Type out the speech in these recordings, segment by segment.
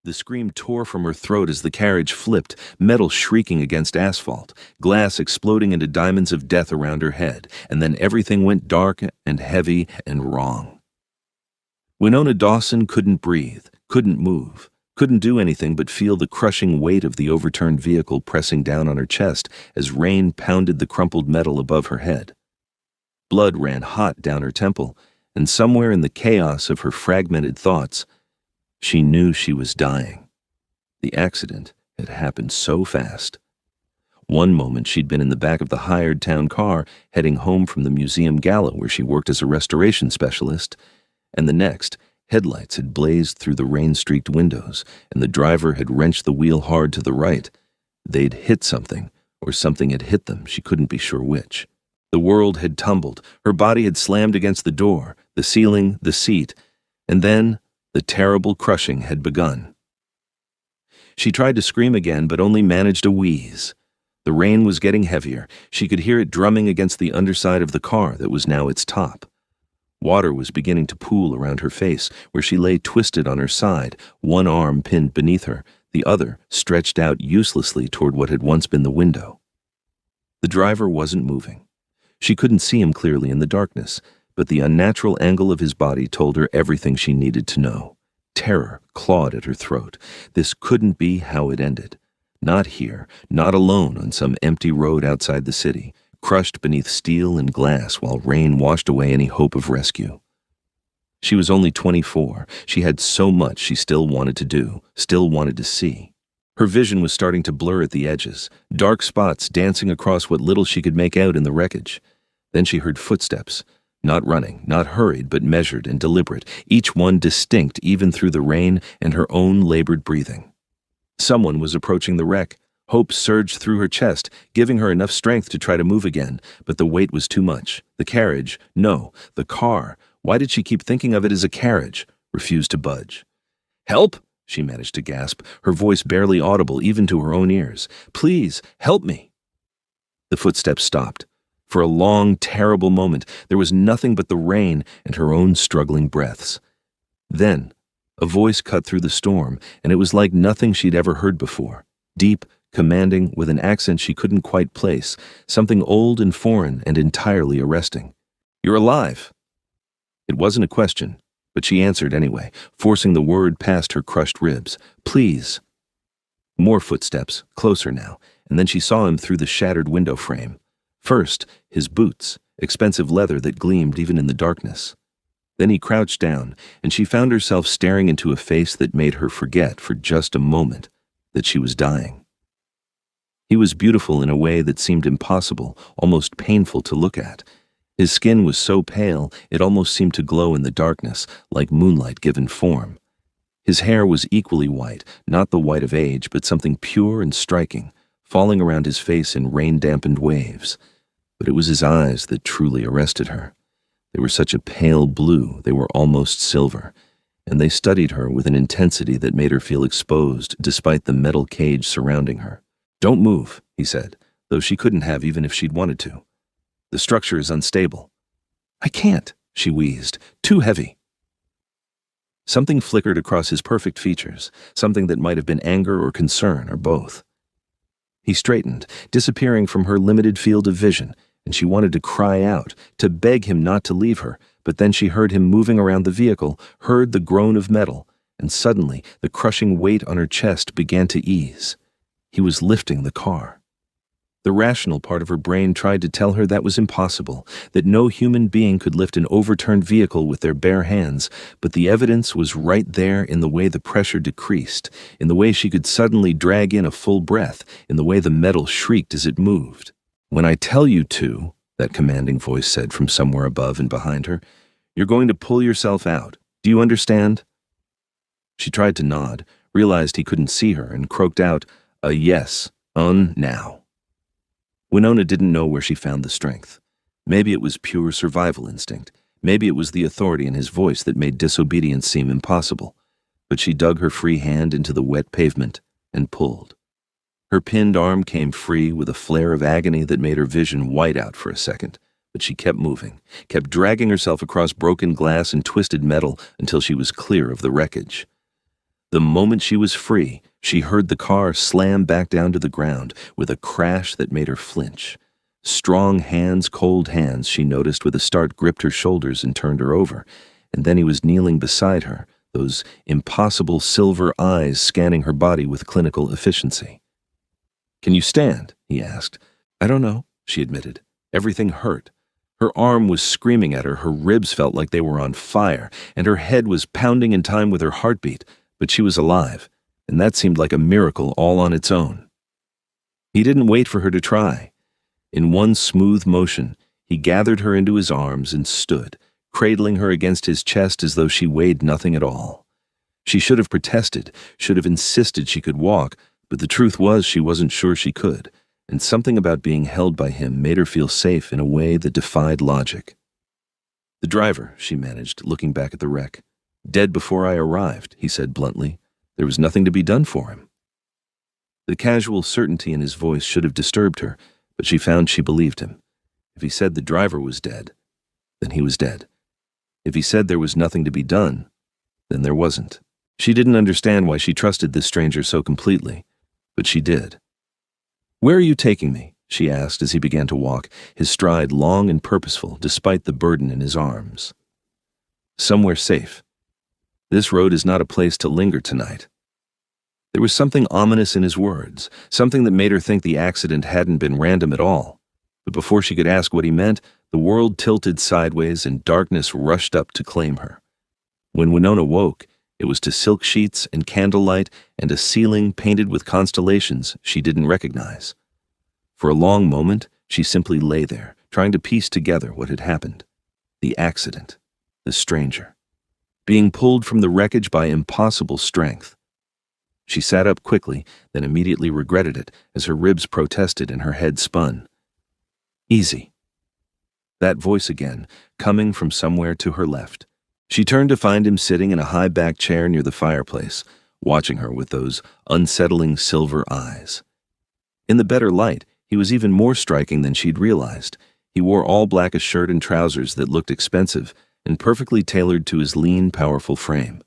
The scream tore from her throat as the carriage flipped, metal shrieking against asphalt, glass exploding into diamonds of death around her head, and then everything went dark and heavy and wrong. Winona Dawson couldn't breathe, couldn't move, couldn't do anything but feel the crushing weight of the overturned vehicle pressing down on her chest as rain pounded the crumpled metal above her head. Blood ran hot down her temple, and somewhere in the chaos of her fragmented thoughts, she knew she was dying. The accident had happened so fast. One moment she'd been in the back of the hired town car heading home from the museum gala where she worked as a restoration specialist, and the next, headlights had blazed through the rain-streaked windows, and the driver had wrenched the wheel hard to the right. They'd hit something, or something had hit them, she couldn't be sure which. The world had tumbled, her body had slammed against the door, the ceiling, the seat, and then the terrible crushing had begun. She tried to scream again, but only managed a wheeze. The rain was getting heavier. She could hear it drumming against the underside of the car that was now its top. Water was beginning to pool around her face, where she lay twisted on her side, one arm pinned beneath her, the other stretched out uselessly toward what had once been the window. The driver wasn't moving. She couldn't see him clearly in the darkness, but the unnatural angle of his body told her everything she needed to know. Terror clawed at her throat. This couldn't be how it ended. Not here, not alone on some empty road outside the city, crushed beneath steel and glass while rain washed away any hope of rescue. She was only 24. She had so much she still wanted to do, still wanted to see. Her vision was starting to blur at the edges, dark spots dancing across what little she could make out in the wreckage. Then she heard footsteps. Not running, not hurried, but measured and deliberate, each one distinct even through the rain and her own labored breathing. Someone was approaching the wreck. Hope surged through her chest, giving her enough strength to try to move again, but the weight was too much. The carriage, no, the car, why did she keep thinking of it as a carriage, refused to budge. "Help!" she managed to gasp, her voice barely audible even to her own ears. "Please, help me!" The footsteps stopped. For a long, terrible moment, there was nothing but the rain and her own struggling breaths. Then, a voice cut through the storm, and it was like nothing she'd ever heard before. Deep, commanding, with an accent she couldn't quite place, something old and foreign and entirely arresting. "You're alive!" It wasn't a question, but she answered anyway, forcing the word past her crushed ribs. "Please." More footsteps, closer now, and then she saw him through the shattered window frame. First, his boots, expensive leather that gleamed even in the darkness. Then he crouched down, and she found herself staring into a face that made her forget for just a moment that she was dying. He was beautiful in a way that seemed impossible, almost painful to look at. His skin was so pale it almost seemed to glow in the darkness, like moonlight given form. His hair was equally white, not the white of age, but something pure and striking, falling around his face in rain-dampened waves. But it was his eyes that truly arrested her. They were such a pale blue, they were almost silver, and they studied her with an intensity that made her feel exposed despite the metal cage surrounding her. "Don't move," he said, though she couldn't have even if she'd wanted to. "The structure is unstable." "I can't," she wheezed. "Too heavy." Something flickered across his perfect features, something that might have been anger or concern or both. He straightened, disappearing from her limited field of vision, and she wanted to cry out, to beg him not to leave her, but then she heard him moving around the vehicle, heard the groan of metal, and suddenly the crushing weight on her chest began to ease. He was lifting the car. The rational part of her brain tried to tell her that was impossible, that no human being could lift an overturned vehicle with their bare hands, but the evidence was right there in the way the pressure decreased, in the way she could suddenly drag in a full breath, in the way the metal shrieked as it moved. "When I tell you to," that commanding voice said from somewhere above and behind her, "you're going to pull yourself out. Do you understand?" She tried to nod, realized he couldn't see her, and croaked out, "A yes, now." Winona didn't know where she found the strength. Maybe it was pure survival instinct. Maybe it was the authority in his voice that made disobedience seem impossible. But she dug her free hand into the wet pavement and pulled. Her pinned arm came free with a flare of agony that made her vision white out for a second. But she kept moving, kept dragging herself across broken glass and twisted metal until she was clear of the wreckage. The moment she was free, she heard the car slam back down to the ground with a crash that made her flinch. Strong hands, cold hands, she noticed with a start gripped her shoulders and turned her over, and then he was kneeling beside her, those impossible silver eyes scanning her body with clinical efficiency. "Can you stand?" he asked. "I don't know," she admitted. Everything hurt. Her arm was screaming at her, her ribs felt like they were on fire, and her head was pounding in time with her heartbeat, but she was alive, and that seemed like a miracle all on its own. He didn't wait for her to try. In one smooth motion, he gathered her into his arms and stood, cradling her against his chest as though she weighed nothing at all. She should have protested, should have insisted she could walk, but the truth was she wasn't sure she could, and something about being held by him made her feel safe in a way that defied logic. "The driver," she managed, looking back at the wreck. "Dead before I arrived," he said bluntly. "There was nothing to be done for him." The casual certainty in his voice should have disturbed her, but she found she believed him. If he said the driver was dead, then he was dead. If he said there was nothing to be done, then there wasn't. She didn't understand why she trusted this stranger so completely, but she did. "Where are you taking me?" she asked as he began to walk, his stride long and purposeful despite the burden in his arms. "Somewhere safe. This road is not a place to linger tonight." There was something ominous in his words, something that made her think the accident hadn't been random at all. But before she could ask what he meant, the world tilted sideways and darkness rushed up to claim her. When Winona woke, it was to silk sheets and candlelight and a ceiling painted with constellations she didn't recognize. For a long moment, she simply lay there, trying to piece together what had happened. The accident, the stranger, being pulled from the wreckage by impossible strength. She sat up quickly, then immediately regretted it as her ribs protested and her head spun. "Easy." That voice again, coming from somewhere to her left. She turned to find him sitting in a high-backed chair near the fireplace, watching her with those unsettling silver eyes. In the better light, he was even more striking than she'd realized. He wore all black a shirt and trousers that looked expensive and perfectly tailored to his lean, powerful frame.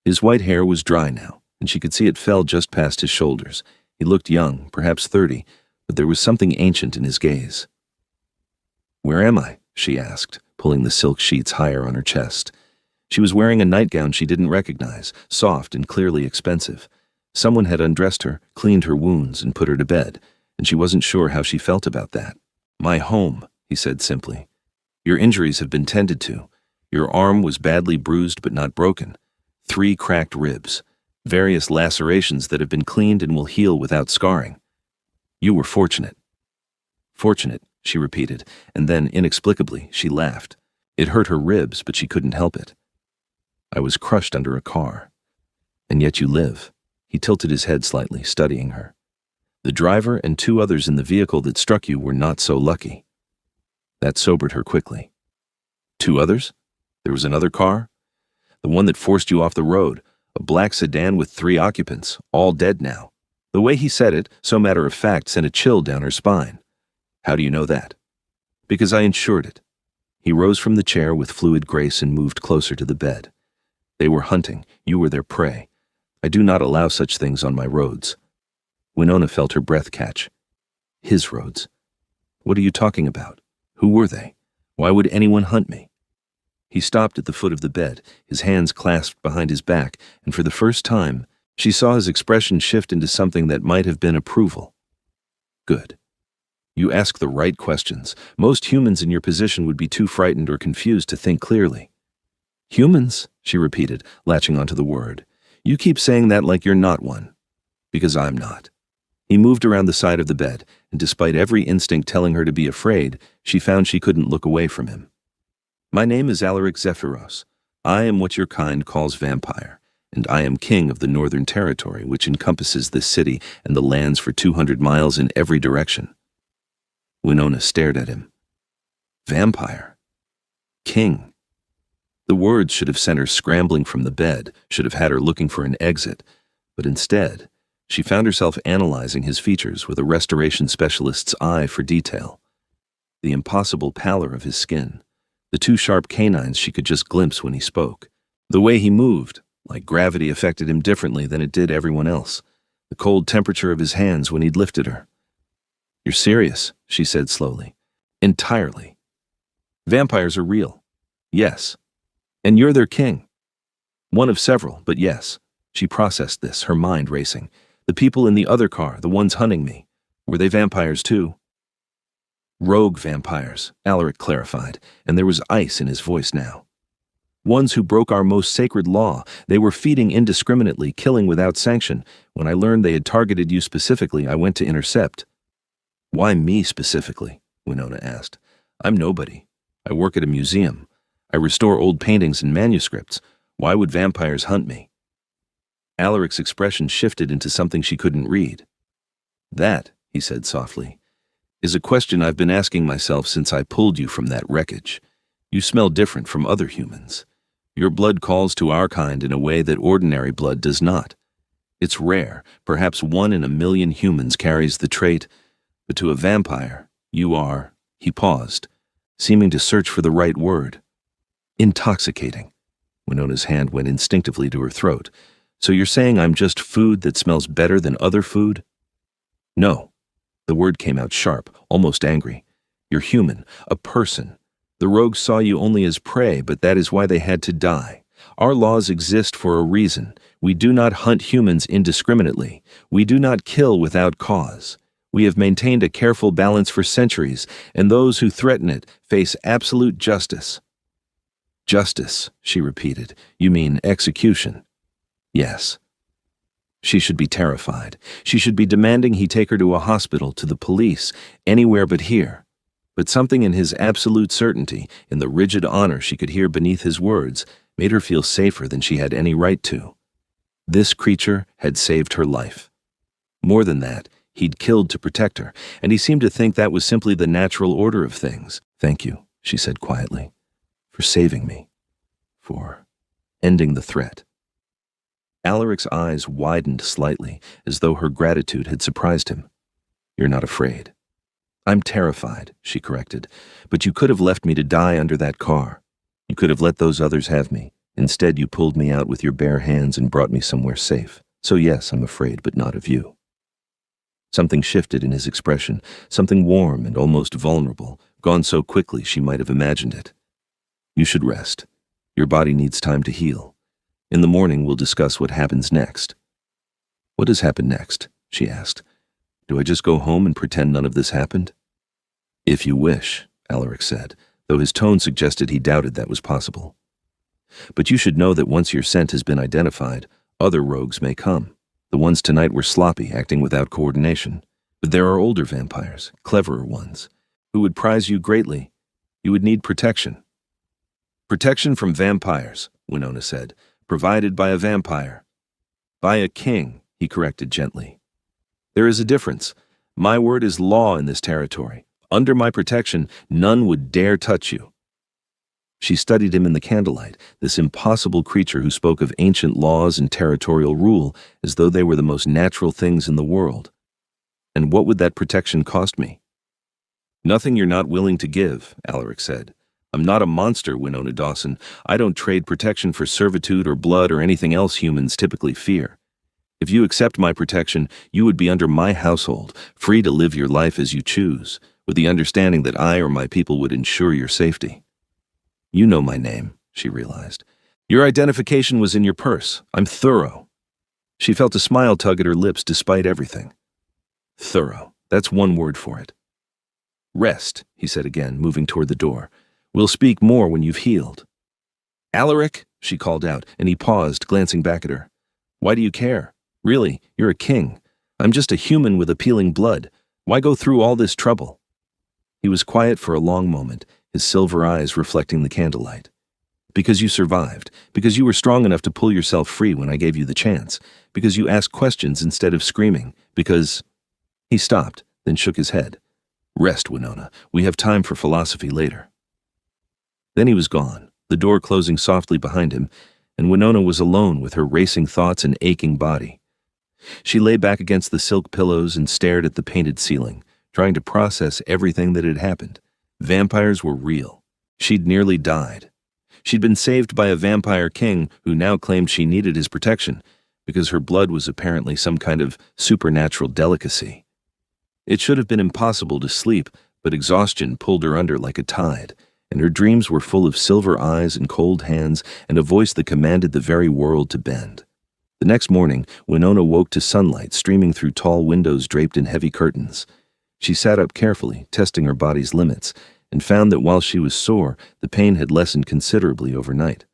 His white hair was dry now, and she could see it fell just past his shoulders. He looked young, perhaps 30, but there was something ancient in his gaze. "Where am I?" she asked, pulling the silk sheets higher on her chest. She was wearing a nightgown she didn't recognize, soft and clearly expensive. Someone had undressed her, cleaned her wounds, and put her to bed, and she wasn't sure how she felt about that. "My home," he said simply. "Your injuries have been tended to. Your arm was badly bruised but not broken. 3 cracked ribs. Various lacerations that have been cleaned and will heal without scarring. You were fortunate." "Fortunate," she repeated, and then, inexplicably, she laughed. It hurt her ribs, but she couldn't help it. "I was crushed under a car. And yet you live." He tilted his head slightly, studying her. "The driver and 2 others in the vehicle that struck you were not so lucky." That sobered her quickly. "2 others? There was another car?" "The one that forced you off the road. A black sedan with 3 occupants, all dead now." The way he said it, so matter of fact, sent a chill down her spine. "How do you know that?" "Because I insured it." He rose from the chair with fluid grace and moved closer to the bed. "They were hunting. You were their prey. I do not allow such things on my roads." Winona felt her breath catch. His roads. "What are you talking about? Who were they? Why would anyone hunt me?" He stopped at the foot of the bed, his hands clasped behind his back, and for the first time, she saw his expression shift into something that might have been approval. "Good. You ask the right questions. Most humans in your position would be too frightened or confused to think clearly." "Humans," she repeated, latching onto the word. "You keep saying that like you're not one." "Because I'm not." He moved around the side of the bed, and despite every instinct telling her to be afraid, she found she couldn't look away from him. "My name is Alaric Zephyros. I am what your kind calls vampire, and I am king of the Northern Territory, which encompasses this city and the lands for 200 miles in every direction." Winona stared at him. Vampire. King. The words should have sent her scrambling from the bed, should have had her looking for an exit, but instead, she found herself analyzing his features with a restoration specialist's eye for detail. The impossible pallor of his skin, the 2 sharp canines she could just glimpse when he spoke, the way he moved, like gravity affected him differently than it did everyone else. The cold temperature of his hands when he'd lifted her. "You're serious," she said slowly. "Entirely. Vampires are real. Yes. And you're their king." "One of several, but yes." She processed this, her mind racing. "The people in the other car, the ones hunting me, were they vampires too?" "Rogue vampires," Alaric clarified, and there was ice in his voice now. "Ones who broke our most sacred law. They were feeding indiscriminately, killing without sanction. When I learned they had targeted you specifically, I went to intercept." "Why me specifically?" Winona asked. "I'm nobody. I work at a museum. I restore old paintings and manuscripts. Why would vampires hunt me?" Alaric's expression shifted into something she couldn't read. "That," he said softly, "is a question I've been asking myself since I pulled you from that wreckage. You smell different from other humans. Your blood calls to our kind in a way that ordinary blood does not. It's rare, perhaps 1 in a million humans carries the trait, but to a vampire, you are," he paused, seeming to search for the right word. "Intoxicating." Winona's hand went instinctively to her throat. "So you're saying I'm just food that smells better than other food?" "No." The word came out sharp, almost angry. "You're human, a person. The rogues saw you only as prey, but that is why they had to die. Our laws exist for a reason. We do not hunt humans indiscriminately. We do not kill without cause. We have maintained a careful balance for centuries, and those who threaten it face absolute justice." "Justice," she repeated. "You mean execution?" "Yes." She should be terrified. She should be demanding he take her to a hospital, to the police, anywhere but here. But something in his absolute certainty, in the rigid honor she could hear beneath his words, made her feel safer than she had any right to. This creature had saved her life. More than that, he'd killed to protect her, and he seemed to think that was simply the natural order of things. "Thank you," she said quietly, "for saving me, for ending the threat." Alaric's eyes widened slightly, as though her gratitude had surprised him. "You're not afraid." "I'm terrified," she corrected, "but you could have left me to die under that car. You could have let those others have me. Instead, you pulled me out with your bare hands and brought me somewhere safe. So yes, I'm afraid, but not of you." Something shifted in his expression, something warm and almost vulnerable, gone so quickly she might have imagined it. "You should rest. Your body needs time to heal. In the morning, we'll discuss what happens next." "What does happen next?" she asked. "Do I just go home and pretend none of this happened?" "If you wish," Alaric said, though his tone suggested he doubted that was possible. "But you should know that once your scent has been identified, other rogues may come. The ones tonight were sloppy, acting without coordination. But there are older vampires, cleverer ones, who would prize you greatly. You would need protection." "Protection from vampires," Winona said, "provided by a vampire." "By a king," he corrected gently. "There is a difference. My word is law in this territory. Under my protection, none would dare touch you." She studied him in the candlelight, this impossible creature who spoke of ancient laws and territorial rule as though they were the most natural things in the world. "And what would that protection cost me?" "Nothing you're not willing to give," Alaric said. "I'm not a monster, Winona Dawson. I don't trade protection for servitude or blood or anything else humans typically fear. If you accept my protection, you would be under my household, free to live your life as you choose, with the understanding that I or my people would ensure your safety." "You know my name," she realized. "Your identification was in your purse. I'm thorough." She felt a smile tug at her lips despite everything. "Thorough. That's one word for it." "Rest," he said again, moving toward the door. "We'll speak more when you've healed." "Alaric," she called out, and he paused, glancing back at her. "Why do you care? Really, you're a king. I'm just a human with appealing blood. Why go through all this trouble?" He was quiet for a long moment, his silver eyes reflecting the candlelight. "Because you survived. Because you were strong enough to pull yourself free when I gave you the chance. Because you asked questions instead of screaming. Because—" He stopped, then shook his head. "Rest, Winona. We have time for philosophy later." Then he was gone, the door closing softly behind him, and Winona was alone with her racing thoughts and aching body. She lay back against the silk pillows and stared at the painted ceiling, trying to process everything that had happened. Vampires were real. She'd nearly died. She'd been saved by a vampire king who now claimed she needed his protection because her blood was apparently some kind of supernatural delicacy. It should have been impossible to sleep, but exhaustion pulled her under like a tide, and her dreams were full of silver eyes and cold hands and a voice that commanded the very world to bend. The next morning, Winona woke to sunlight streaming through tall windows draped in heavy curtains. She sat up carefully, testing her body's limits, and found that while she was sore, the pain had lessened considerably overnight.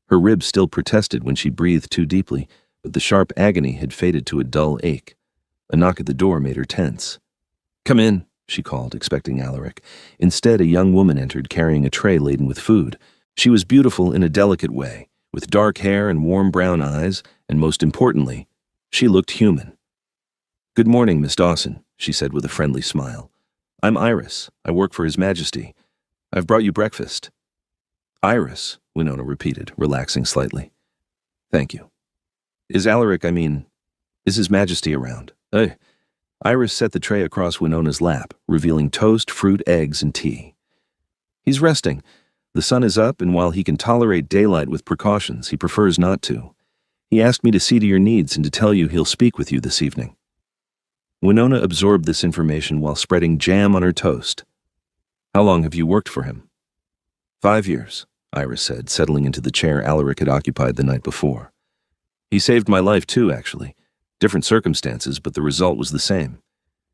Her ribs still protested when she breathed too deeply, but the sharp agony had faded to a dull ache. A knock at the door made her tense. "Come in," she called, expecting Alaric. Instead, a young woman entered carrying a tray laden with food. She was beautiful in a delicate way, with dark hair and warm brown eyes, and most importantly, she looked human. "Good morning, Miss Dawson," she said with a friendly smile. "I'm Iris. I work for His Majesty. I've brought you breakfast." "Iris," Winona repeated, relaxing slightly. "Thank you. Is His Majesty around?" Iris set the tray across Winona's lap, revealing toast, fruit, eggs, and tea. "He's resting. The sun is up, and while he can tolerate daylight with precautions, he prefers not to. He asked me to see to your needs and to tell you he'll speak with you this evening." Winona absorbed this information while spreading jam on her toast. "How long have you worked for him?" 5 years, Iris said, settling into the chair Alaric had occupied the night before. "He saved my life too, actually. Different circumstances, but the result was the same.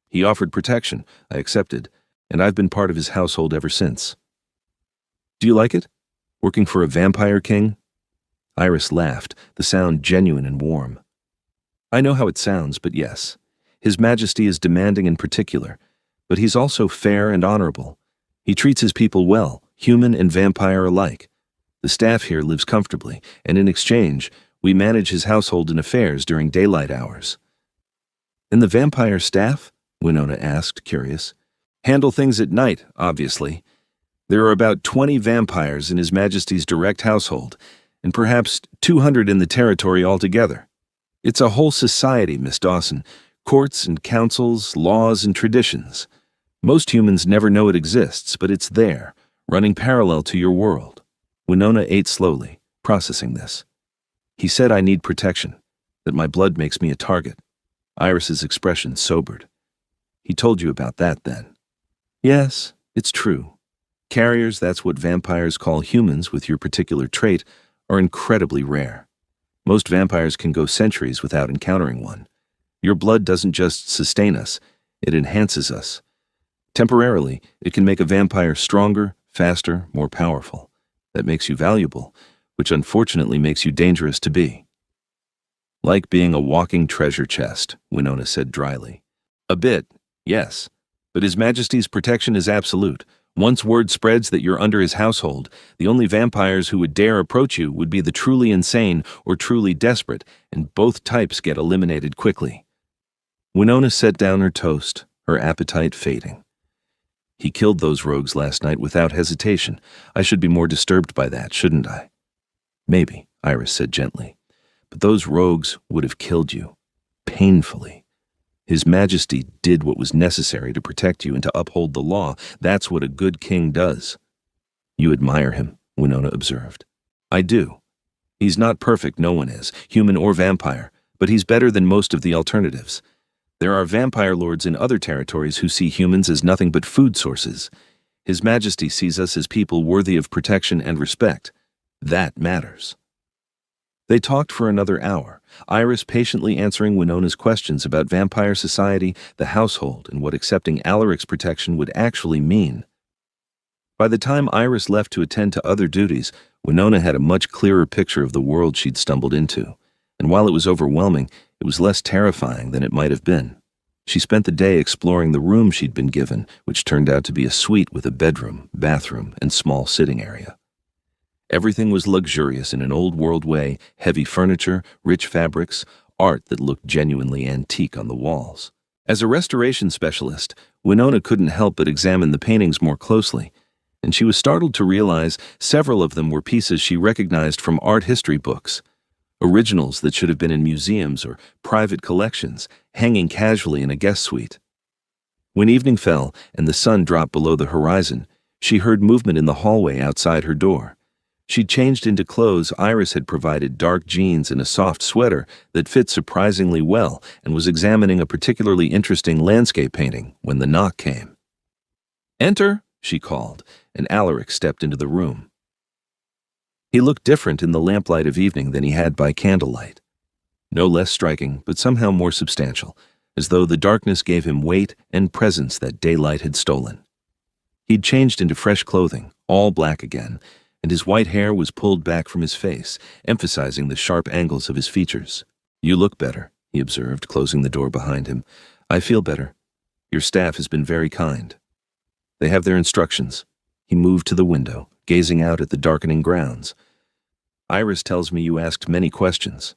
He offered protection, I accepted, and I've been part of his household ever since." "Do you like it? Working for a vampire king?" Iris laughed, the sound genuine and warm. "I know how it sounds, but yes. His Majesty is demanding and particular, but he's also fair and honorable. He treats his people well, human and vampire alike. The staff here lives comfortably, and in exchange, we manage his household and affairs during daylight hours." "And the vampire staff?" Winona asked, curious. "Handle things at night, obviously. There are about 20 vampires in His Majesty's direct household, and perhaps 200 in the territory altogether. It's a whole society, Miss Dawson. Courts and councils, laws and traditions. Most humans never know it exists, but it's there, running parallel to your world." Winona ate slowly, processing this. "He said I need protection, that my blood makes me a target." Iris's expression sobered. "He told you about that, then?" "Yes, it's true. Carriers, that's what vampires call humans with your particular trait, are incredibly rare. Most vampires can go centuries without encountering one. Your blood doesn't just sustain us, it enhances us. Temporarily, it can make a vampire stronger, faster, more powerful. That makes you valuable, which unfortunately makes you dangerous to be." "Like being a walking treasure chest," Winona said dryly. "A bit, yes, but His Majesty's protection is absolute. Once word spreads that you're under his household, the only vampires who would dare approach you would be the truly insane or truly desperate, and both types get eliminated quickly." Winona set down her toast, her appetite fading. "He killed those rogues last night without hesitation. I should be more disturbed by that, shouldn't I?" "Maybe," Iris said gently, "but those rogues would have killed you. Painfully. His Majesty did what was necessary to protect you and to uphold the law. That's what a good king does." "You admire him," Winona observed. "I do. He's not perfect, no one is, human or vampire, but he's better than most of the alternatives. There are vampire lords in other territories who see humans as nothing but food sources. His Majesty sees us as people worthy of protection and respect. That matters." They talked for another hour, Iris patiently answering Winona's questions about vampire society, the household, and what accepting Alaric's protection would actually mean. By the time Iris left to attend to other duties, Winona had a much clearer picture of the world she'd stumbled into, and while it was overwhelming, it was less terrifying than it might have been. She spent the day exploring the room she'd been given, which turned out to be a suite with a bedroom, bathroom, and small sitting area. Everything was luxurious in an old-world way, heavy furniture, rich fabrics, art that looked genuinely antique on the walls. As a restoration specialist, Winona couldn't help but examine the paintings more closely, and she was startled to realize several of them were pieces she recognized from art history books. Originals that should have been in museums or private collections, hanging casually in a guest suite. When evening fell and the sun dropped below the horizon, she heard movement in the hallway outside her door. She'd changed into clothes Iris had provided, dark jeans and a soft sweater that fit surprisingly well, and was examining a particularly interesting landscape painting when the knock came. "Enter," she called, and Alaric stepped into the room. He looked different in the lamplight of evening than he had by candlelight. No less striking, but somehow more substantial, as though the darkness gave him weight and presence that daylight had stolen. He'd changed into fresh clothing, all black again, and his white hair was pulled back from his face, emphasizing the sharp angles of his features. "You look better," he observed, closing the door behind him. "I feel better. Your staff has been very kind. They have their instructions." He moved to the window, gazing out at the darkening grounds. "Iris tells me you asked many questions.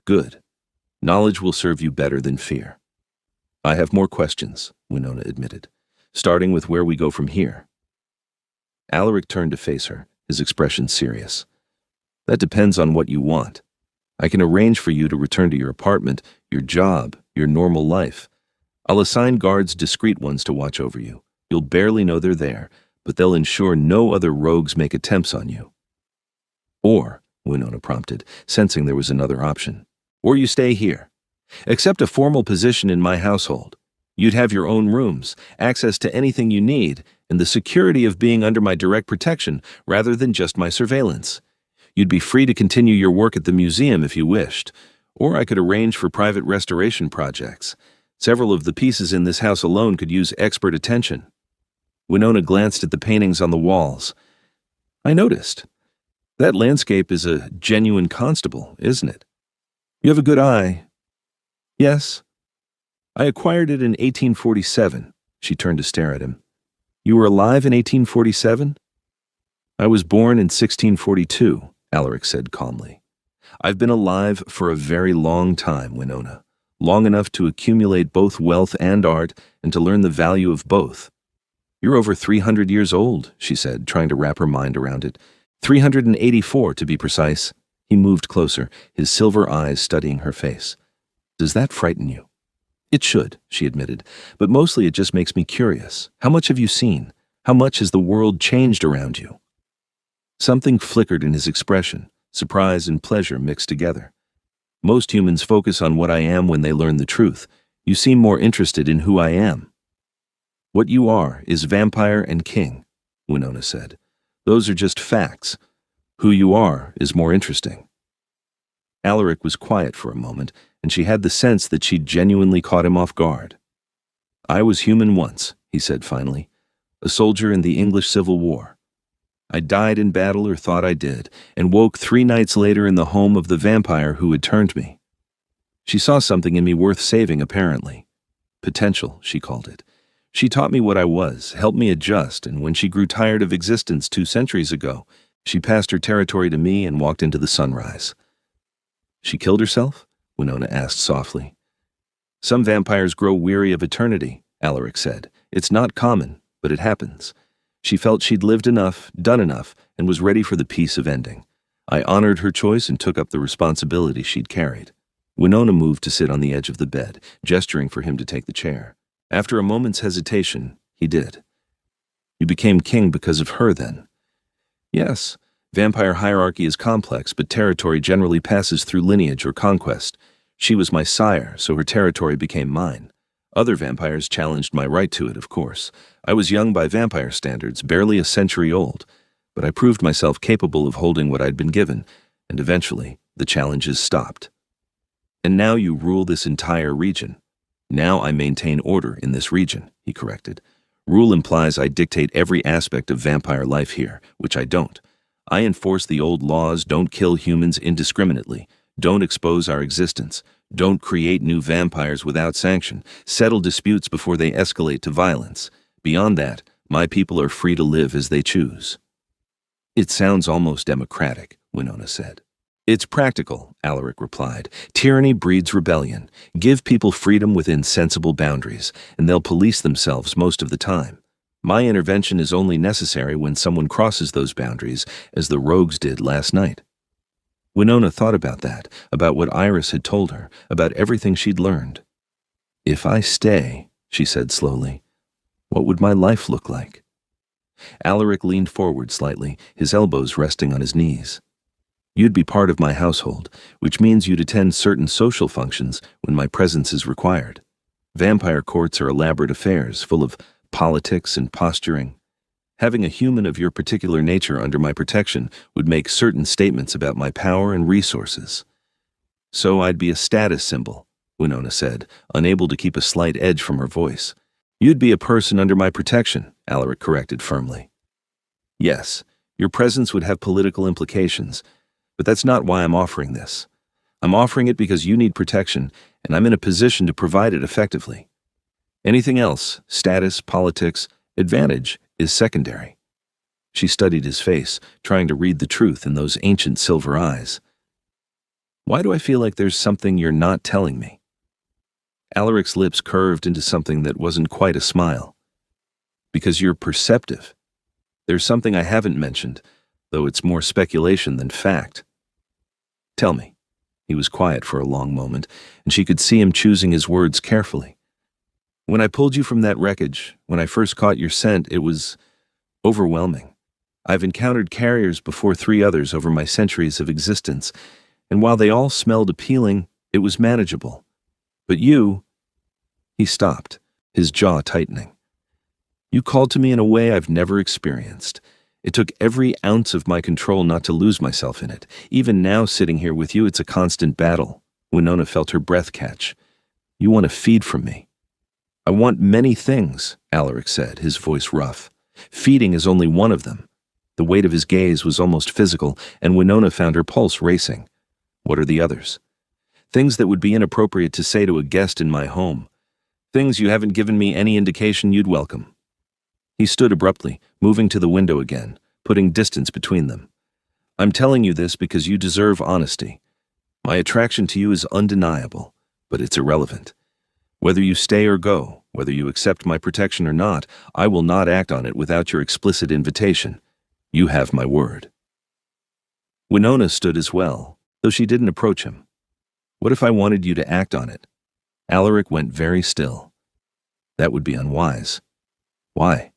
Good. Knowledge will serve you better than fear." "I have more questions," Winona admitted, "starting with where we go from here." Alaric turned to face her, his expression serious. "That depends on what you want. I can arrange for you to return to your apartment, your job, your normal life. I'll assign guards, discreet ones, to watch over you. You'll barely know they're there, but they'll ensure no other rogues make attempts on you." "Or," Winona prompted, sensing there was another option, "or you stay here. Accept a formal position in my household. You'd have your own rooms, access to anything you need, and the security of being under my direct protection rather than just my surveillance. You'd be free to continue your work at the museum if you wished, or I could arrange for private restoration projects. Several of the pieces in this house alone could use expert attention." Winona glanced at the paintings on the walls. "I noticed. That landscape is a genuine Constable, isn't it? You have a good eye." "Yes. I acquired it in 1847. She turned to stare at him. "You were alive in 1847? "I was born in 1642, Alaric said calmly. "I've been alive for a very long time, Winona. Long enough to accumulate both wealth and art, and to learn the value of both." "You're over 300 years old," she said, trying to wrap her mind around it. 384, to be precise. He moved closer, his silver eyes studying her face. "Does that frighten you?" "It should," she admitted, "but mostly it just makes me curious. How much have you seen? How much has the world changed around you?" Something flickered in his expression, surprise and pleasure mixed together. "Most humans focus on what I am when they learn the truth. You seem more interested in who I am." "What you are is vampire and king," Winona said. "Those are just facts. Who you are is more interesting." Alaric was quiet for a moment, and she had the sense that she'd genuinely caught him off guard. "I was human once," he said finally. "A soldier in the English Civil War. I died in battle, or thought I did, and woke 3 nights later in the home of the vampire who had turned me. She saw something in me worth saving, apparently. Potential, she called it. She taught me what I was, helped me adjust, and when she grew tired of existence 2 centuries ago, she passed her territory to me and walked into the sunrise." "She killed herself?" Winona asked softly. "Some vampires grow weary of eternity," Alaric said. "It's not common, but it happens. She felt she'd lived enough, done enough, and was ready for the peace of ending. I honored her choice and took up the responsibility she'd carried." Winona moved to sit on the edge of the bed, gesturing for him to take the chair. After a moment's hesitation, he did. "You became king because of her, then?" "Yes. Vampire hierarchy is complex, but territory generally passes through lineage or conquest. She was my sire, so her territory became mine. Other vampires challenged my right to it, of course. I was young by vampire standards, barely a century old, but I proved myself capable of holding what I'd been given, and eventually the challenges stopped. And now you rule this entire region. Now I maintain order in this region," he corrected. "Rule implies I dictate every aspect of vampire life here, which I don't. I enforce the old laws, don't kill humans indiscriminately, don't expose our existence, don't create new vampires without sanction, settle disputes before they escalate to violence. Beyond that, my people are free to live as they choose." "It sounds almost democratic," Winona said. "It's practical," Alaric replied. "Tyranny breeds rebellion. Give people freedom within sensible boundaries, and they'll police themselves most of the time. My intervention is only necessary when someone crosses those boundaries, as the rogues did last night." Winona thought about that, about what Iris had told her, about everything she'd learned. "If I stay," she said slowly, "what would my life look like?" Alaric leaned forward slightly, his elbows resting on his knees. You'd be part of my household, which means you'd attend certain social functions when my presence is required. Vampire courts are elaborate affairs, full of politics and posturing. Having a human of your particular nature under my protection would make certain statements about my power and resources. So I'd be a status symbol, Winona said, unable to keep a slight edge from her voice. You'd be a person under my protection, Alaric corrected firmly. Yes, your presence would have political implications, but that's not why I'm offering this. I'm offering it because you need protection, and I'm in a position to provide it effectively. Anything else, status, politics, advantage, is secondary. She studied his face, trying to read the truth in those ancient silver eyes. Why do I feel like there's something you're not telling me? Alaric's lips curved into something that wasn't quite a smile. Because you're perceptive. There's something I haven't mentioned, though it's more speculation than fact. Tell me. He was quiet for a long moment, and she could see him choosing his words carefully. When I pulled you from that wreckage, when I first caught your scent, it was overwhelming. I've encountered carriers before 3 others over my centuries of existence, and while they all smelled appealing, it was manageable. But you... He stopped, his jaw tightening. You called to me in a way I've never experienced. It took every ounce of my control not to lose myself in it. Even now, sitting here with you, it's a constant battle. Winona felt her breath catch. You want to feed from me. I want many things, Alaric said, his voice rough. Feeding is only one of them. The weight of his gaze was almost physical, and Winona found her pulse racing. What are the others? Things that would be inappropriate to say to a guest in my home. Things you haven't given me any indication you'd welcome. He stood abruptly, moving to the window again, putting distance between them. I'm telling you this because you deserve honesty. My attraction to you is undeniable, but it's irrelevant. Whether you stay or go, whether you accept my protection or not, I will not act on it without your explicit invitation. You have my word. Winona stood as well, though she didn't approach him. What if I wanted you to act on it? Alaric went very still. That would be unwise. Why?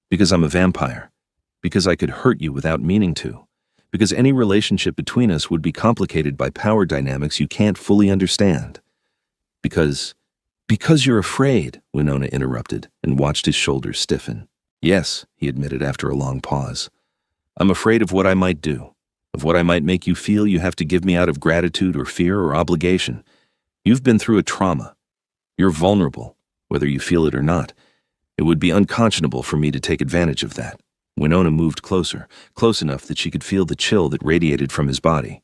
Because I'm a vampire. Because I could hurt you without meaning to. Because any relationship between us would be complicated by power dynamics you can't fully understand. Because you're afraid, Winona interrupted and watched his shoulders stiffen. Yes, he admitted after a long pause. I'm afraid of what I might do, of what I might make you feel you have to give me out of gratitude or fear or obligation. You've been through a trauma. You're vulnerable, whether you feel it or not. It would be unconscionable for me to take advantage of that. Winona moved closer, close enough that she could feel the chill that radiated from his body.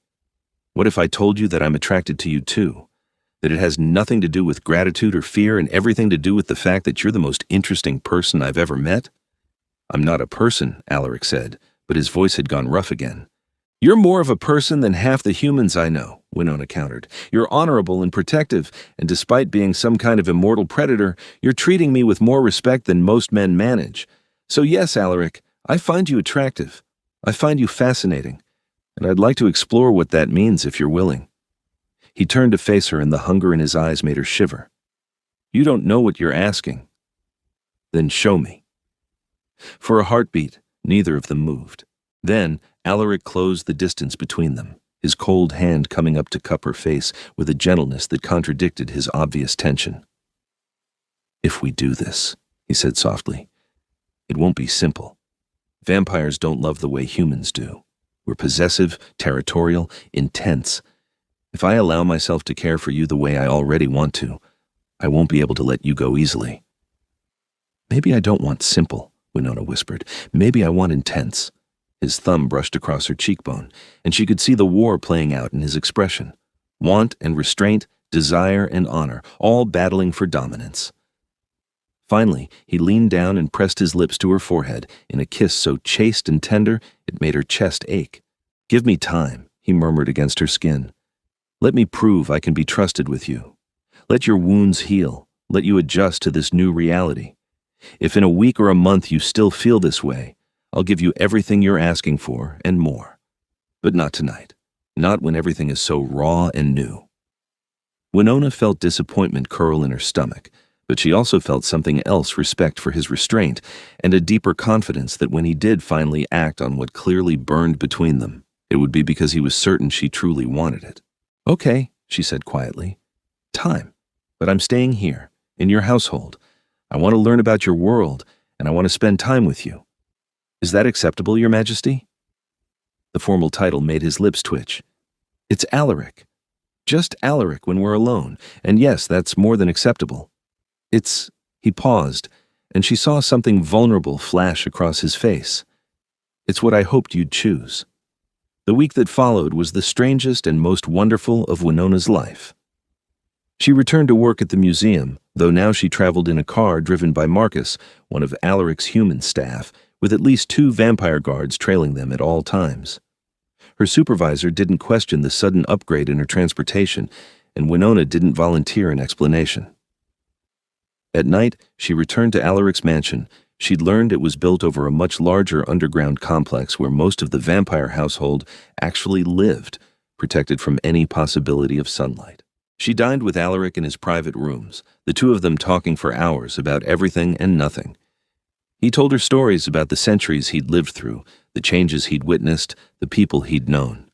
What if I told you that I'm attracted to you too? That it has nothing to do with gratitude or fear and everything to do with the fact that you're the most interesting person I've ever met? I'm not a person, Alaric said, but his voice had gone rough again. You're more of a person than half the humans I know, Winona countered. You're honorable and protective, and despite being some kind of immortal predator, you're treating me with more respect than most men manage. So yes, Alaric, I find you attractive. I find you fascinating, and I'd like to explore what that means if you're willing. He turned to face her, and the hunger in his eyes made her shiver. You don't know what you're asking. Then show me. For a heartbeat, neither of them moved. Then, Alaric closed the distance between them, his cold hand coming up to cup her face with a gentleness that contradicted his obvious tension. If we do this, he said softly, it won't be simple. Vampires don't love the way humans do. We're possessive, territorial, intense. If I allow myself to care for you the way I already want to, I won't be able to let you go easily. Maybe I don't want simple, Winona whispered. Maybe I want intense. His thumb brushed across her cheekbone, and she could see the war playing out in his expression. Want and restraint, desire and honor, all battling for dominance. Finally, he leaned down and pressed his lips to her forehead in a kiss so chaste and tender it made her chest ache. Give me time, he murmured against her skin. Let me prove I can be trusted with you. Let your wounds heal. Let you adjust to this new reality. If in a week or a month you still feel this way, I'll give you everything you're asking for and more. But not tonight. Not when everything is so raw and new. Winona felt disappointment curl in her stomach, But she also felt something else: respect for his restraint, and a deeper confidence that when he did finally act on what clearly burned between them, it would be because he was certain she truly wanted it. "Okay," she said quietly. "Time. But I'm staying here, in your household. I want to learn about your world, and I want to spend time with you. Is that acceptable, Your Majesty?" The formal title made his lips twitch. "It's Alaric. Just Alaric when we're alone, and yes, that's more than acceptable. It's—" He paused, and she saw something vulnerable flash across his face. "It's what I hoped you'd choose." The week that followed was the strangest and most wonderful of Winona's life. She returned to work at the museum, though now she traveled in a car driven by Marcus, one of Alaric's human staff, with at least 2 vampire guards trailing them at all times. Her supervisor didn't question the sudden upgrade in her transportation, and Winona didn't volunteer an explanation. At night, she returned to Alaric's mansion. She'd learned it was built over a much larger underground complex where most of the vampire household actually lived, protected from any possibility of sunlight. She dined with Alaric in his private rooms, the two of them talking for hours about everything and nothing. He told her stories about the centuries he'd lived through, the changes he'd witnessed, the people he'd known.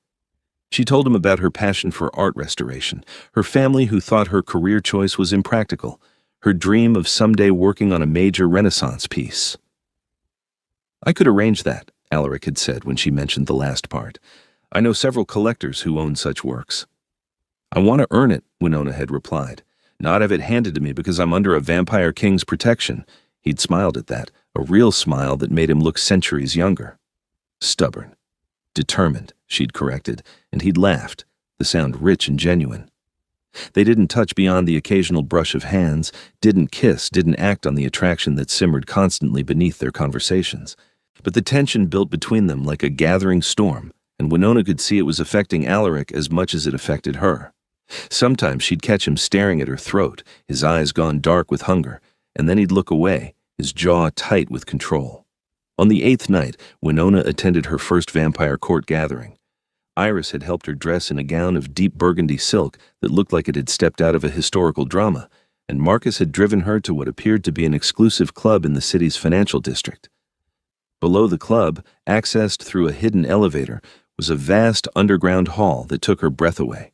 She told him about her passion for art restoration, her family who thought her career choice was impractical, her dream of someday working on a major Renaissance piece. "I could arrange that," Alaric had said when she mentioned the last part. "I know several collectors who own such works." "I want to earn it," Winona had replied. "Not have it handed to me because I'm under a vampire king's protection." He'd smiled at that, a real smile that made him look centuries younger. "Stubborn. Determined," she'd corrected, and he'd laughed, the sound rich and genuine. They didn't touch beyond the occasional brush of hands, didn't kiss, didn't act on the attraction that simmered constantly beneath their conversations. But the tension built between them like a gathering storm, and Winona could see it was affecting Alaric as much as it affected her. Sometimes she'd catch him staring at her throat, his eyes gone dark with hunger, and then he'd look away, his jaw tight with control. On the 8th night, Winona attended her first vampire court gathering. Iris had helped her dress in a gown of deep burgundy silk that looked like it had stepped out of a historical drama, and Marcus had driven her to what appeared to be an exclusive club in the city's financial district. Below the club, accessed through a hidden elevator, was a vast underground hall that took her breath away.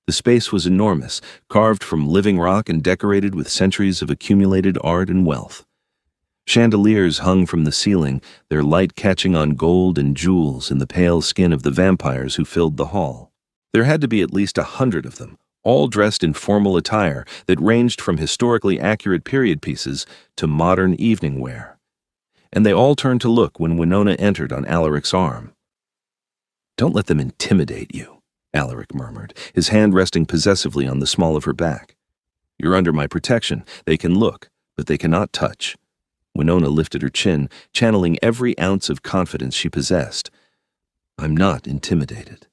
The space was enormous, carved from living rock and decorated with centuries of accumulated art and wealth. Chandeliers hung from the ceiling, their light catching on gold and jewels in the pale skin of the vampires who filled the hall. There had to be at least 100 of them, all dressed in formal attire that ranged from historically accurate period pieces to modern evening wear. And they all turned to look when Winona entered on Alaric's arm. "Don't let them intimidate you," Alaric murmured, his hand resting possessively on the small of her back. "You're under my protection. They can look, but they cannot touch." Winona lifted her chin, channeling every ounce of confidence she possessed. "I'm not intimidated."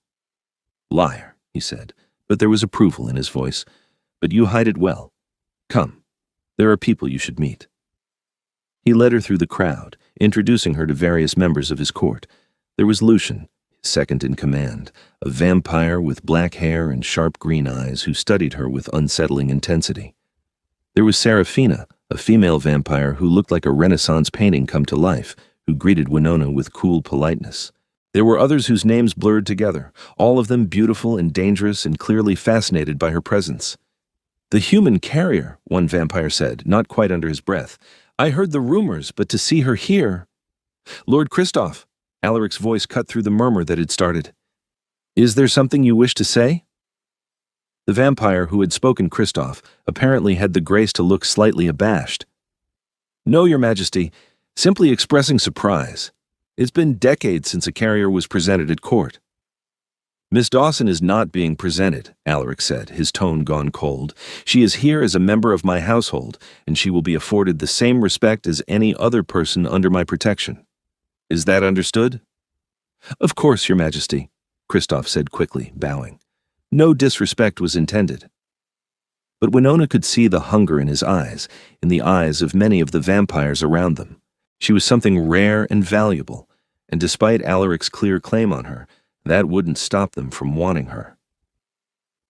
"Liar," he said, but there was approval in his voice. "But you hide it well. Come, there are people you should meet." He led her through the crowd, introducing her to various members of his court. There was Lucian, second in command, a vampire with black hair and sharp green eyes who studied her with unsettling intensity. There was Serafina, a female vampire who looked like a Renaissance painting come to life, who greeted Winona with cool politeness. There were others whose names blurred together, all of them beautiful and dangerous and clearly fascinated by her presence. "The human carrier," one vampire said, not quite under his breath. "I heard the rumors, but to see her here—" "Lord Christoph," Alaric's voice cut through the murmur that had started. "Is there something you wish to say?" The vampire who had spoken Christoph apparently had the grace to look slightly abashed. "No, Your Majesty, simply expressing surprise. It's been decades since a carrier was presented at court." "Miss Dawson is not being presented," Alaric said, his tone gone cold. "She is here as a member of my household, and she will be afforded the same respect as any other person under my protection. Is that understood?" "Of course, Your Majesty," Christoph said quickly, bowing. No disrespect was intended. But Winona could see the hunger in his eyes, in the eyes of many of the vampires around them. She was something rare and valuable, and despite Alaric's clear claim on her, that wouldn't stop them from wanting her.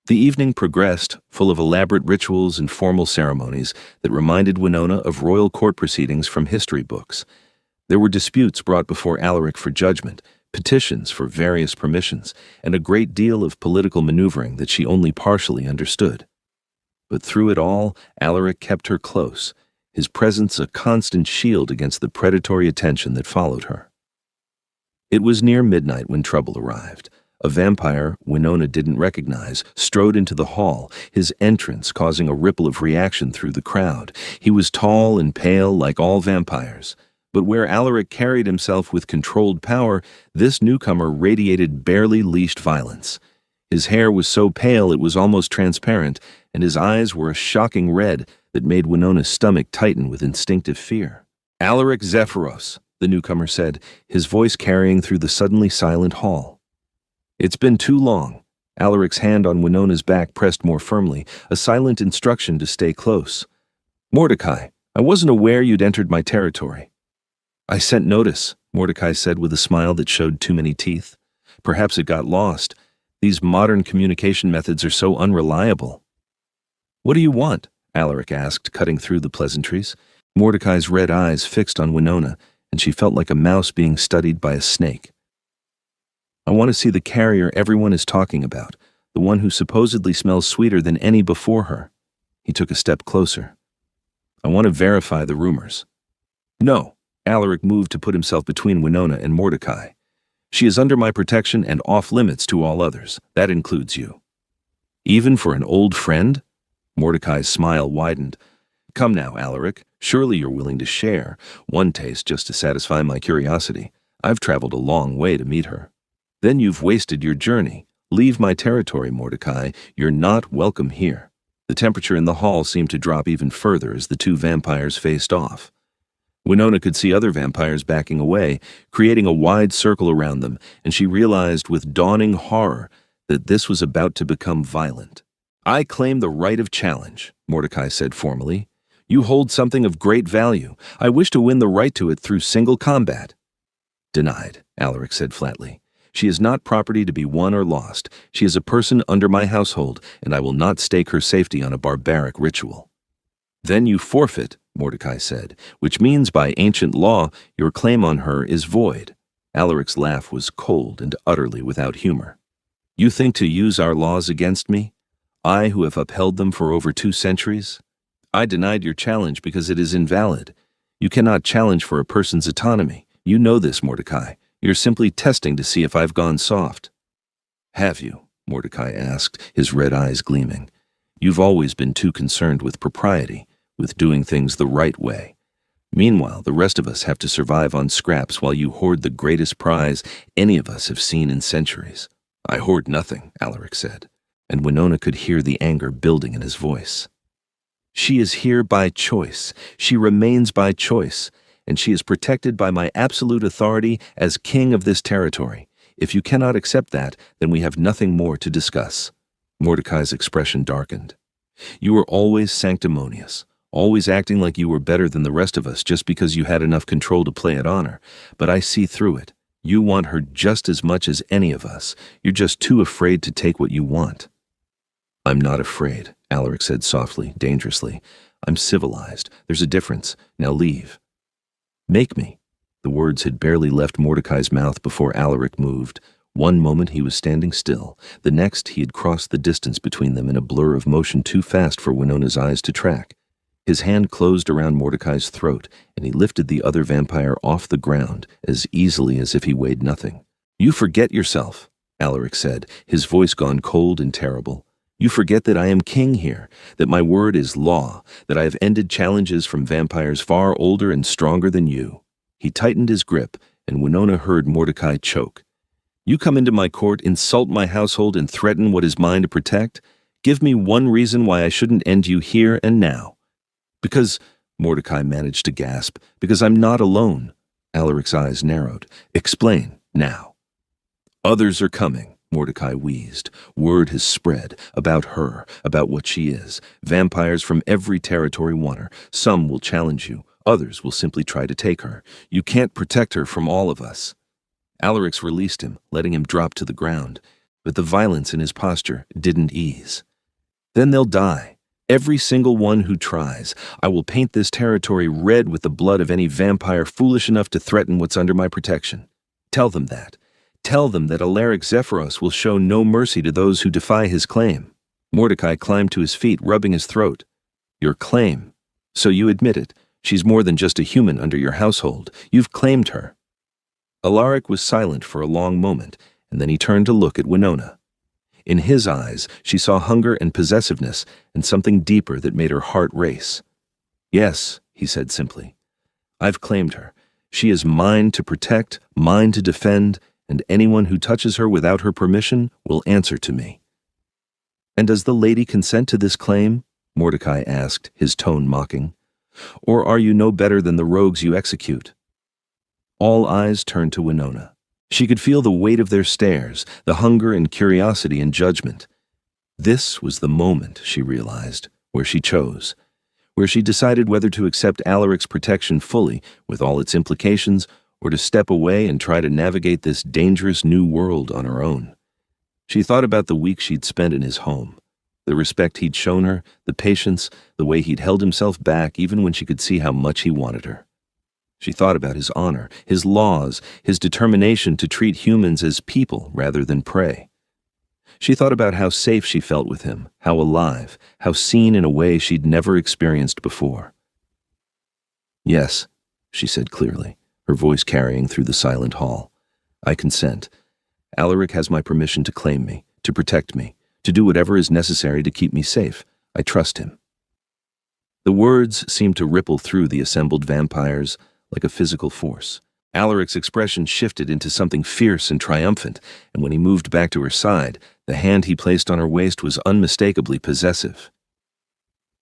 The evening progressed, full of elaborate rituals and formal ceremonies that reminded Winona of royal court proceedings from history books. There were disputes brought before Alaric for judgment, petitions for various permissions, and a great deal of political maneuvering that she only partially understood. But through it all, Alaric kept her close, his presence a constant shield against the predatory attention that followed her. It was near midnight when trouble arrived. A vampire Winona didn't recognize strode into the hall, his entrance causing a ripple of reaction through the crowd. He was tall and pale like all vampires, but where Alaric carried himself with controlled power, this newcomer radiated barely leashed violence. His hair was so pale it was almost transparent, and his eyes were a shocking red that made Winona's stomach tighten with instinctive fear. "Alaric Zephyros," the newcomer said, his voice carrying through the suddenly silent hall. "It's been too long." Alaric's hand on Winona's back pressed more firmly, a silent instruction to stay close. "Mordecai, I wasn't aware you'd entered my territory." "I sent notice," Mordecai said with a smile that showed too many teeth. "Perhaps it got lost. These modern communication methods are so unreliable." "What do you want?" Alaric asked, cutting through the pleasantries. Mordecai's red eyes fixed on Winona, and she felt like a mouse being studied by a snake. "I want to see the carrier everyone is talking about, the one who supposedly smells sweeter than any before her." He took a step closer. "I want to verify the rumors." "No." Alaric moved to put himself between Winona and Mordecai. "She is under my protection and off-limits to all others. That includes you." "Even for an old friend?" Mordecai's smile widened. "Come now, Alaric. Surely you're willing to share. One taste just to satisfy my curiosity. I've traveled a long way to meet her." "Then you've wasted your journey. Leave my territory, Mordecai. You're not welcome here." The temperature in the hall seemed to drop even further as the two vampires faced off. Winona could see other vampires backing away, creating a wide circle around them, and she realized with dawning horror that this was about to become violent. "I claim the right of challenge," Mordecai said formally. "You hold something of great value. I wish to win the right to it through single combat." "Denied," Alaric said flatly. "She is not property to be won or lost. She is a person under my household, and I will not stake her safety on a barbaric ritual." "Then you forfeit," Mordecai said, "which means by ancient law your claim on her is void." Alaric's laugh was cold and utterly without humor. "You think to use our laws against me? I who have upheld them for over 2 centuries? I denied your challenge because it is invalid. You cannot challenge for a person's autonomy. You know this, Mordecai. You're simply testing to see if I've gone soft." "Have you?" Mordecai asked, his red eyes gleaming. "You've always been too concerned with propriety, with doing things the right way. Meanwhile, the rest of us have to survive on scraps while you hoard the greatest prize any of us have seen in centuries." "I hoard nothing," Alaric said, and Winona could hear the anger building in his voice. "She is here by choice. She remains by choice, and she is protected by my absolute authority as king of this territory. If you cannot accept that, then we have nothing more to discuss." Mordecai's expression darkened. "You were always sanctimonious, always acting like you were better than the rest of us just because you had enough control to play at honor, but I see through it. You want her just as much as any of us. You're just too afraid to take what you want." "I'm not afraid," Alaric said softly, dangerously. "I'm civilized. There's a difference. Now leave." "Make me." The words had barely left Mordecai's mouth before Alaric moved. One moment he was standing still. The next he had crossed the distance between them in a blur of motion too fast for Winona's eyes to track. His hand closed around Mordecai's throat, and he lifted the other vampire off the ground as easily as if he weighed nothing. "You forget yourself," Alaric said, his voice gone cold and terrible. "You forget that I am king here, that my word is law, that I have ended challenges from vampires far older and stronger than you." He tightened his grip, and Winona heard Mordecai choke. "You come into my court, insult my household, and threaten what is mine to protect? Give me one reason why I shouldn't end you here and now." "Because," Mordecai managed to gasp, "because I'm not alone." Alaric's eyes narrowed. "Explain, now." "Others are coming," Mordecai wheezed. "Word has spread about her, about what she is. Vampires from every territory want her. Some will challenge you. Others will simply try to take her. You can't protect her from all of us." Alaric's released him, letting him drop to the ground. but the violence in his posture didn't ease. Then they'll die. Every single one who tries. I will paint this territory red with the blood of any vampire foolish enough to threaten what's under my protection. Tell them that. Tell them that Alaric Zephyros will show no mercy to those who defy his claim. Mordecai climbed to his feet, rubbing his throat. Your claim. So you admit it. She's more than just a human under your household. You've claimed her. Alaric was silent for a long moment, and then he turned to look at Winona. In his eyes, she saw hunger and possessiveness and something deeper that made her heart race. Yes, he said simply. I've claimed her. She is mine to protect, mine to defend, and anyone who touches her without her permission will answer to me. And does the lady consent to this claim? Mordecai asked, his tone mocking. Or are you no better than the rogues you execute? All eyes turned to Winona. She could feel the weight of their stares, the hunger and curiosity and judgment. This was the moment, she realized, where she chose, where she decided whether to accept Alaric's protection fully, with all its implications, or to step away and try to navigate this dangerous new world on her own. She thought about the week she'd spent in his home, the respect he'd shown her, the patience, the way he'd held himself back even when she could see how much he wanted her. She thought about his honor, his laws, his determination to treat humans as people rather than prey. She thought about how safe she felt with him, how alive, how seen in a way she'd never experienced before. Yes, she said clearly, her voice carrying through the silent hall. I consent. Alaric has my permission to claim me, to protect me, to do whatever is necessary to keep me safe. I trust him. The words seemed to ripple through the assembled vampires like a physical force. Alaric's expression shifted into something fierce and triumphant, and when he moved back to her side, the hand he placed on her waist was unmistakably possessive.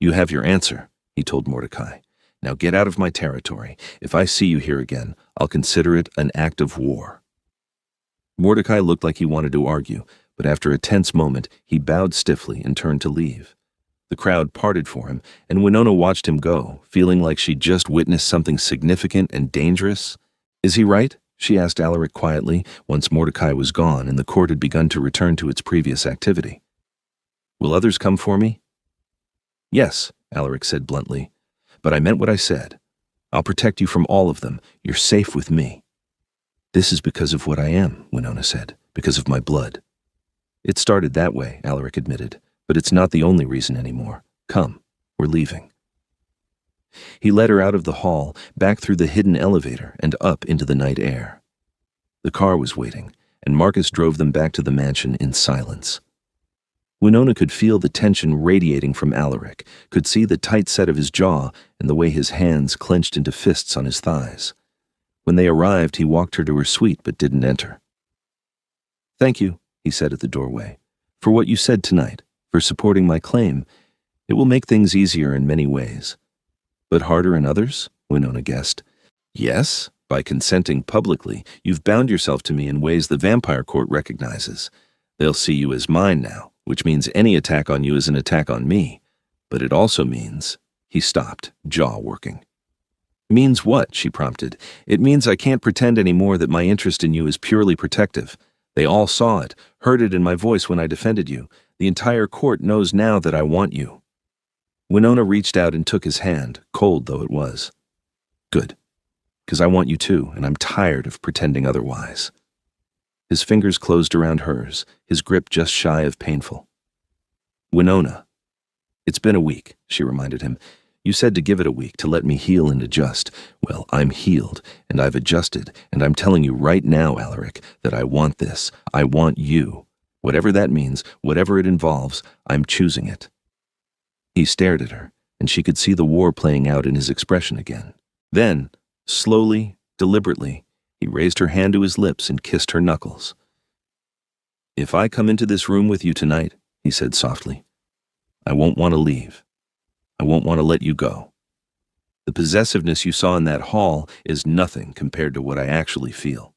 You have your answer, he told Mordecai. Now get out of my territory. If I see you here again, I'll consider it an act of war. Mordecai looked like he wanted to argue, but after a tense moment, he bowed stiffly and turned to leave. The crowd parted for him, and Winona watched him go, feeling like she'd just witnessed something significant and dangerous. Is he right? She asked Alaric quietly, once Mordecai was gone and the court had begun to return to its previous activity. Will others come for me? Yes, Alaric said bluntly, but I meant what I said. I'll protect you from all of them. You're safe with me. This is because of what I am, Winona said, because of my blood. It started that way, Alaric admitted, but it's not the only reason anymore. Come, we're leaving. He led her out of the hall, back through the hidden elevator, and up into the night air. The car was waiting, and Marcus drove them back to the mansion in silence. Winona could feel the tension radiating from Alaric, could see the tight set of his jaw and the way his hands clenched into fists on his thighs. When they arrived, he walked her to her suite but didn't enter. Thank you, he said at the doorway, for what you said tonight, for supporting my claim. It will make things easier in many ways. But harder in others? Winona guessed. Yes, by consenting publicly, you've bound yourself to me in ways the vampire court recognizes. They'll see you as mine now, which means any attack on you is an attack on me. But it also means... He stopped, jaw working. Means what? She prompted. It means I can't pretend anymore that my interest in you is purely protective. They all saw it, heard it in my voice when I defended you. The entire court knows now that I want you. Winona reached out and took his hand, cold though it was. Good. Because I want you too, and I'm tired of pretending otherwise. His fingers closed around hers, his grip just shy of painful. Winona. It's been a week, she reminded him. You said to give it a week, to let me heal and adjust. Well, I'm healed, and I've adjusted, and I'm telling you right now, Alaric, that I want this. I want you. Whatever that means, whatever it involves, I'm choosing it. He stared at her, and she could see the war playing out in his expression again. Then, slowly, deliberately, he raised her hand to his lips and kissed her knuckles. If I come into this room with you tonight, he said softly, I won't want to leave. I won't want to let you go. The possessiveness you saw in that hall is nothing compared to what I actually feel.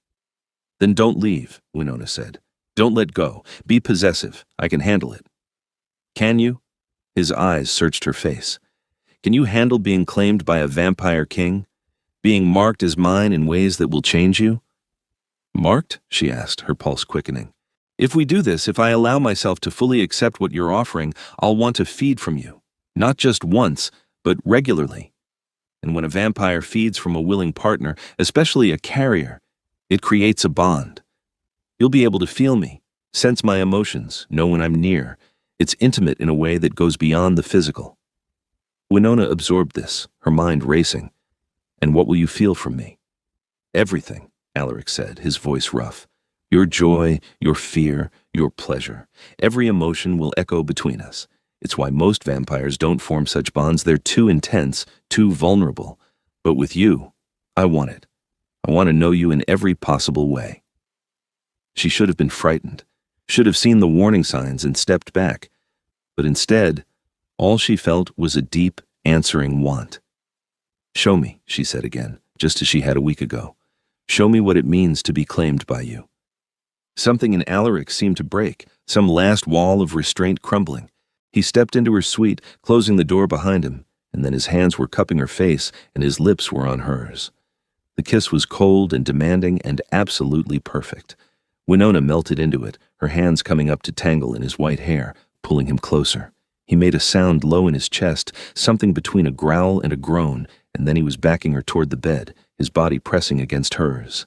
Then don't leave, Winona said. Don't let go. Be possessive. I can handle it. Can you? His eyes searched her face. Can you handle being claimed by a vampire king? Being marked as mine in ways that will change you? Marked? She asked, her pulse quickening. If we do this, if I allow myself to fully accept what you're offering, I'll want to feed from you. Not just once, but regularly. And when a vampire feeds from a willing partner, especially a carrier, it creates a bond. You'll be able to feel me, sense my emotions, know when I'm near. It's intimate in a way that goes beyond the physical. Winona absorbed this, her mind racing. And what will you feel from me? Everything, Alaric said, his voice rough. Your joy, your fear, your pleasure. Every emotion will echo between us. It's why most vampires don't form such bonds. They're too intense, too vulnerable. But with you, I want it. I want to know you in every possible way. She should have been frightened, should have seen the warning signs and stepped back. But instead, all she felt was a deep, answering want. Show me, she said again, just as she had a week ago. Show me what it means to be claimed by you. Something in Alaric seemed to break, some last wall of restraint crumbling. He stepped into her suite, closing the door behind him, and then his hands were cupping her face and his lips were on hers. The kiss was cold and demanding and absolutely perfect. Winona melted into it, her hands coming up to tangle in his white hair, pulling him closer. He made a sound low in his chest, something between a growl and a groan, and then he was backing her toward the bed, his body pressing against hers.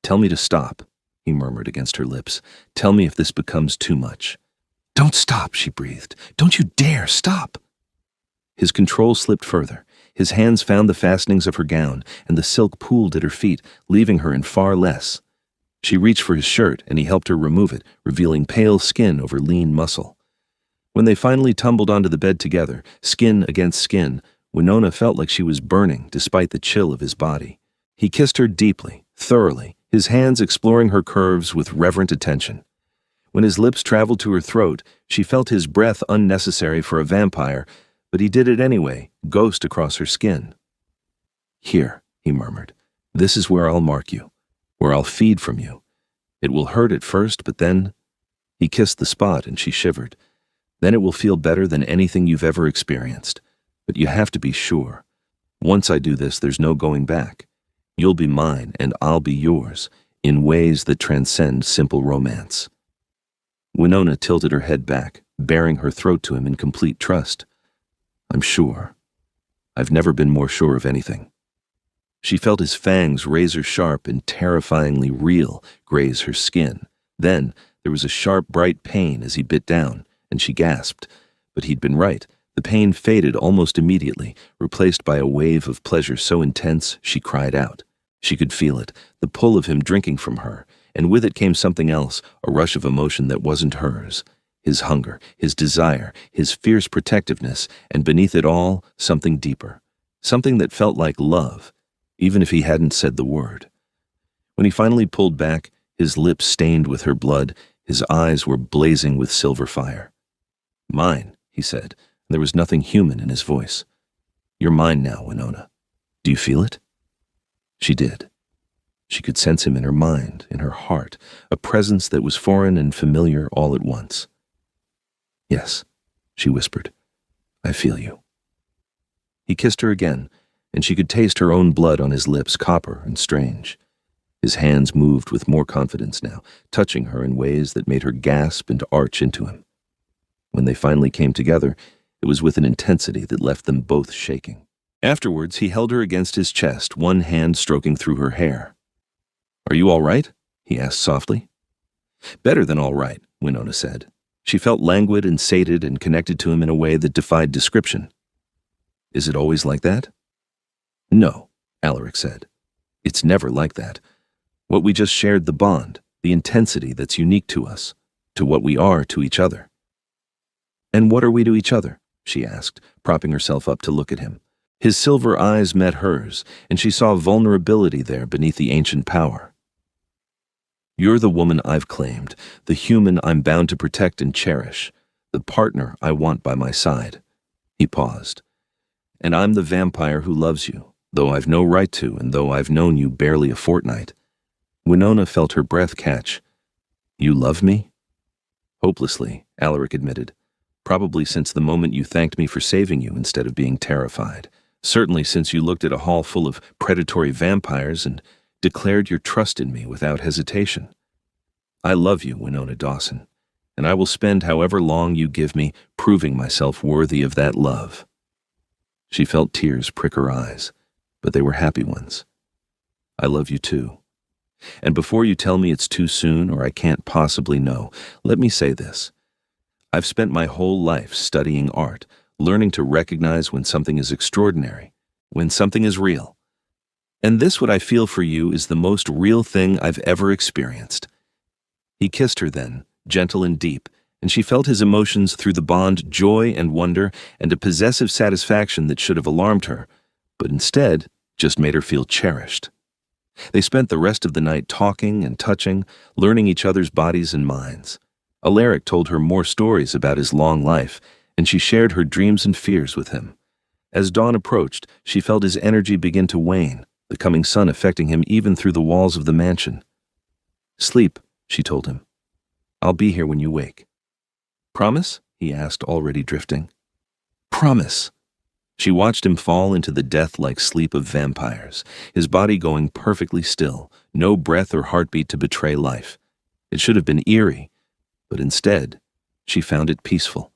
Tell me to stop, he murmured against her lips. Tell me if this becomes too much. Don't stop, she breathed. Don't you dare stop. His control slipped further. His hands found the fastenings of her gown, and the silk pooled at her feet, leaving her in far less. She reached for his shirt, and he helped her remove it, revealing pale skin over lean muscle. When they finally tumbled onto the bed together, skin against skin, Winona felt like she was burning despite the chill of his body. He kissed her deeply, thoroughly, his hands exploring her curves with reverent attention. When his lips traveled to her throat, she felt his breath unnecessary for a vampire, but he did it anyway, ghost across her skin. Here, he murmured, this is where I'll mark you, where I'll feed from you. It will hurt at first, but then... He kissed the spot and she shivered. Then it will feel better than anything you've ever experienced. But you have to be sure. Once I do this, there's no going back. You'll be mine and I'll be yours, in ways that transcend simple romance. Winona tilted her head back, baring her throat to him in complete trust. I'm sure. I've never been more sure of anything. She felt his fangs razor-sharp and terrifyingly real graze her skin. Then there was a sharp, bright pain as he bit down, and she gasped. But he'd been right. The pain faded almost immediately, replaced by a wave of pleasure so intense she cried out. She could feel it, the pull of him drinking from her, and with it came something else, a rush of emotion that wasn't hers. His hunger, his desire, his fierce protectiveness, and beneath it all, something deeper. Something that felt like love, even if he hadn't said the word. When he finally pulled back, his lips stained with her blood, his eyes were blazing with silver fire. Mine, he said, and there was nothing human in his voice. You're mine now, Winona. Do you feel it? She did. She could sense him in her mind, in her heart, a presence that was foreign and familiar all at once. Yes, she whispered. I feel you. He kissed her again, and she could taste her own blood on his lips, copper and strange. His hands moved with more confidence now, touching her in ways that made her gasp and arch into him. When they finally came together, it was with an intensity that left them both shaking. Afterwards, he held her against his chest, one hand stroking through her hair. Are you all right? He asked softly. Better than all right, Winona said. She felt languid and sated and connected to him in a way that defied description. Is it always like that? No, Alaric said. It's never like that. What we just shared, the bond, the intensity that's unique to us, to what we are to each other. And what are we to each other? She asked, propping herself up to look at him. His silver eyes met hers, and she saw vulnerability there beneath the ancient power. You're the woman I've claimed, the human I'm bound to protect and cherish, the partner I want by my side. He paused. And I'm the vampire who loves you, though I've no right to, and though I've known you barely a fortnight. Winona felt her breath catch. You love me? Hopelessly, Alaric admitted. Probably since the moment you thanked me for saving you instead of being terrified. Certainly since you looked at a hall full of predatory vampires and declared your trust in me without hesitation. I love you, Winona Dawson, and I will spend however long you give me proving myself worthy of that love." She felt tears prick her eyes, but they were happy ones. "I love you too. And before you tell me it's too soon or I can't possibly know, let me say this. I've spent my whole life studying art, learning to recognize when something is extraordinary, when something is real. And this, what I feel for you, is the most real thing I've ever experienced." He kissed her then, gentle and deep, and she felt his emotions through the bond, joy and wonder, and a possessive satisfaction that should have alarmed her, but instead just made her feel cherished. They spent the rest of the night talking and touching, learning each other's bodies and minds. Alaric told her more stories about his long life, and she shared her dreams and fears with him. As dawn approached, she felt his energy begin to wane, the coming sun affecting him even through the walls of the mansion. "Sleep," she told him. "I'll be here when you wake." "Promise?" he asked, already drifting. "Promise." She watched him fall into the death-like sleep of vampires, his body going perfectly still, no breath or heartbeat to betray life. It should have been eerie, but instead, she found it peaceful.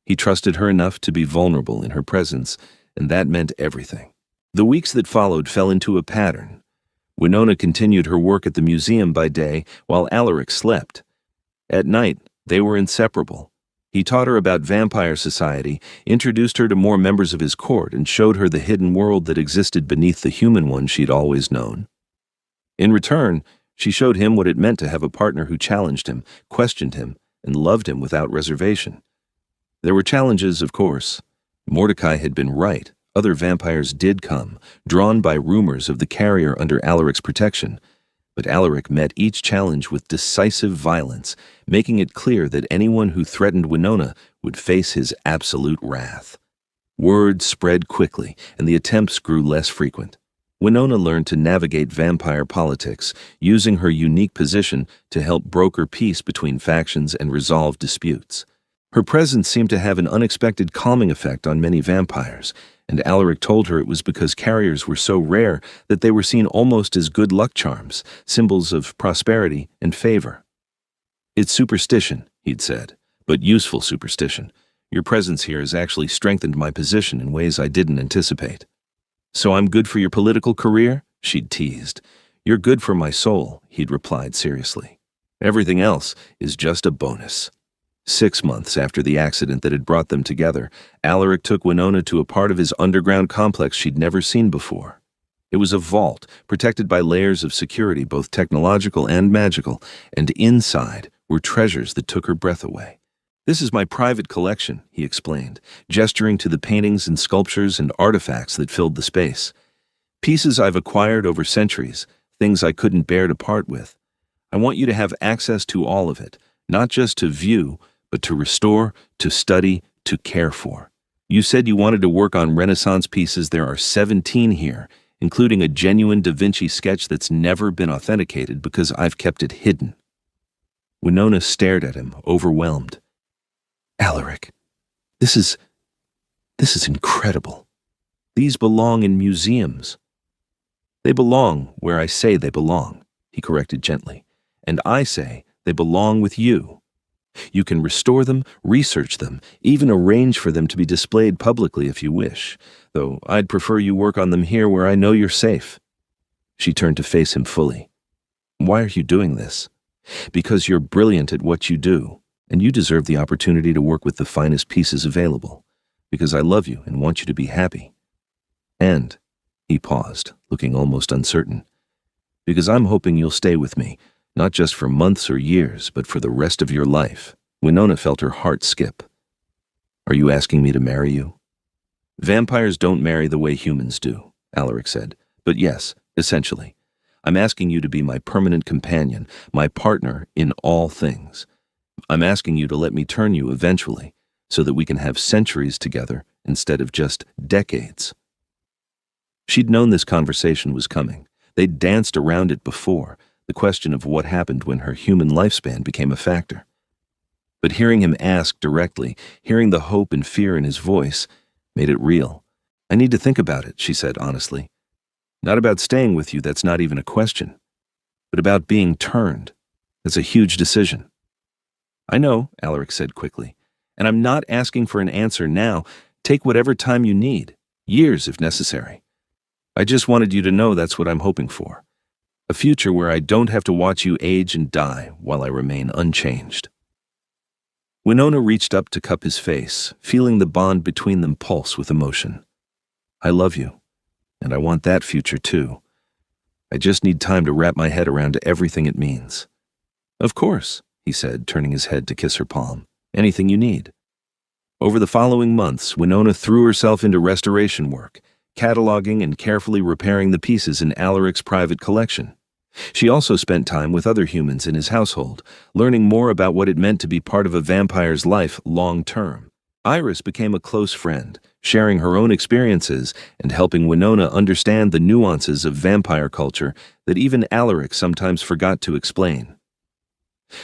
He trusted her enough to be vulnerable in her presence, and that meant everything. The weeks that followed fell into a pattern. Winona continued her work at the museum by day, while Alaric slept. At night, they were inseparable. He taught her about vampire society, introduced her to more members of his court, and showed her the hidden world that existed beneath the human one she'd always known. In return, she showed him what it meant to have a partner who challenged him, questioned him, and loved him without reservation. There were challenges, of course. Mordecai had been right. Other vampires did come, drawn by rumors of the carrier under Alaric's protection. But Alaric met each challenge with decisive violence, making it clear that anyone who threatened Winona would face his absolute wrath. Word spread quickly, and the attempts grew less frequent. Winona learned to navigate vampire politics, using her unique position to help broker peace between factions and resolve disputes. Her presence seemed to have an unexpected calming effect on many vampires, and Alaric told her it was because carriers were so rare that they were seen almost as good luck charms, symbols of prosperity and favor. "It's superstition," he'd said, "but useful superstition. Your presence here has actually strengthened my position in ways I didn't anticipate." "So I'm good for your political career?" she'd teased. "You're good for my soul," he'd replied seriously. "Everything else is just a bonus." 6 months after the accident that had brought them together, Alaric took Winona to a part of his underground complex she'd never seen before. It was a vault, protected by layers of security, both technological and magical, and inside were treasures that took her breath away. "This is my private collection," he explained, gesturing to the paintings and sculptures and artifacts that filled the space. "Pieces I've acquired over centuries, things I couldn't bear to part with. I want you to have access to all of it, not just to view, but to restore, to study, to care for. You said you wanted to work on Renaissance pieces. There are 17 here, including a genuine Da Vinci sketch that's never been authenticated because I've kept it hidden." Winona stared at him, overwhelmed. "Alaric, this is incredible. These belong in museums." "They belong where I say they belong," he corrected gently. "And I say they belong with you. You can restore them, research them, even arrange for them to be displayed publicly if you wish, though I'd prefer you work on them here where I know you're safe." She turned to face him fully. "Why are you doing this?" "Because you're brilliant at what you do, and you deserve the opportunity to work with the finest pieces available. Because I love you and want you to be happy. And," he paused, looking almost uncertain, "because I'm hoping you'll stay with me, not just for months or years, but for the rest of your life." Winona felt her heart skip. "Are you asking me to marry you?" "Vampires don't marry the way humans do," Alaric said. "But yes, essentially. I'm asking you to be my permanent companion, my partner in all things. I'm asking you to let me turn you eventually, so that we can have centuries together instead of just decades." She'd known this conversation was coming. They'd danced around it before, the question of what happened when her human lifespan became a factor. But hearing him ask directly, hearing the hope and fear in his voice, made it real. "I need to think about it," she said honestly. "Not about staying with you, that's not even a question, but about being turned. That's a huge decision. I know, Alaric said quickly, and I'm not asking for an answer now. Take whatever time you need, years if necessary. I just wanted you to know that's what I'm hoping for. A future where I don't have to watch you age and die while I remain unchanged. Winona reached up to cup his face, feeling the bond between them pulse with emotion. I love you, and I want that future too. I just need time to wrap my head around everything it means. Of course, he said, turning his head to kiss her palm. Anything you need. Over the following months, Winona threw herself into restoration work, cataloging and carefully repairing the pieces in Alaric's private collection. She also spent time with other humans in his household, learning more about what it meant to be part of a vampire's life long-term. Iris became a close friend, sharing her own experiences and helping Winona understand the nuances of vampire culture that even Alaric sometimes forgot to explain.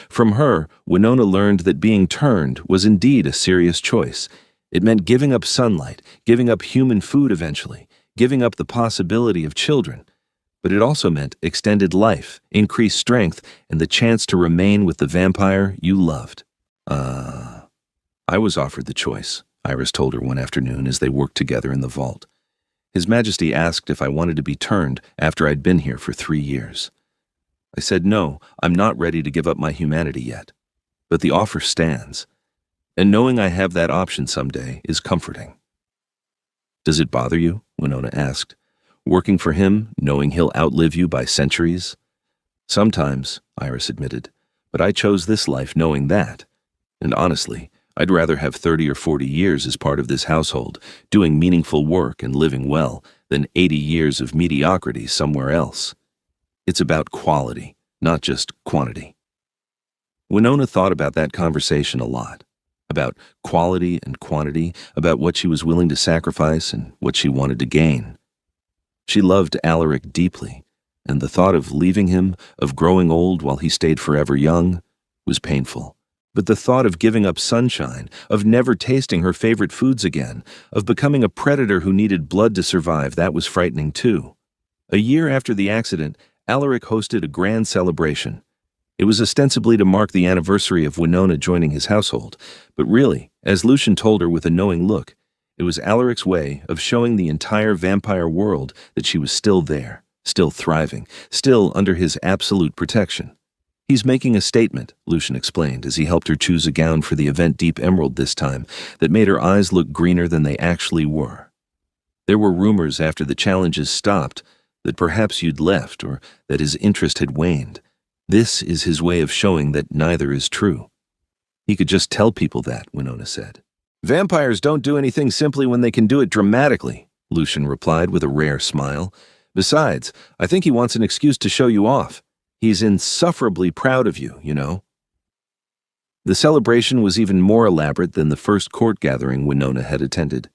From her, Winona learned that being turned was indeed a serious choice. It meant giving up sunlight, giving up human food eventually, giving up the possibility of children. But it also meant extended life, increased strength, and the chance to remain with the vampire you loved. I was offered the choice, Iris told her one afternoon as they worked together in the vault. His Majesty asked if I wanted to be turned after I'd been here for 3 years. I said no, I'm not ready to give up my humanity yet. But the offer stands, and knowing I have that option someday is comforting. Does it bother you? Winona asked. Working for him, knowing he'll outlive you by centuries? Sometimes, Iris admitted, but I chose this life knowing that. And honestly, I'd rather have 30 or 40 years as part of this household, doing meaningful work and living well, than 80 years of mediocrity somewhere else. It's about quality, not just quantity. Winona thought about that conversation a lot, about quality and quantity, about what she was willing to sacrifice and what she wanted to gain. She loved Alaric deeply, and the thought of leaving him, of growing old while he stayed forever young, was painful. But the thought of giving up sunshine, of never tasting her favorite foods again, of becoming a predator who needed blood to survive, that was frightening too. A year after the accident, Alaric hosted a grand celebration. It was ostensibly to mark the anniversary of Winona joining his household, but really, as Lucian told her with a knowing look, it was Alaric's way of showing the entire vampire world that she was still there, still thriving, still under his absolute protection. He's making a statement, Lucian explained as he helped her choose a gown for the event Deep Emerald this time that made her eyes look greener than they actually were. There were rumors after the challenges stopped that perhaps you'd left or that his interest had waned. This is his way of showing that neither is true. He could just tell people that, Winona said. Vampires don't do anything simply when they can do it dramatically, Lucian replied with a rare smile. Besides, I think he wants an excuse to show you off. He's insufferably proud of you, you know. The celebration was even more elaborate than the first court gathering Winona had attended.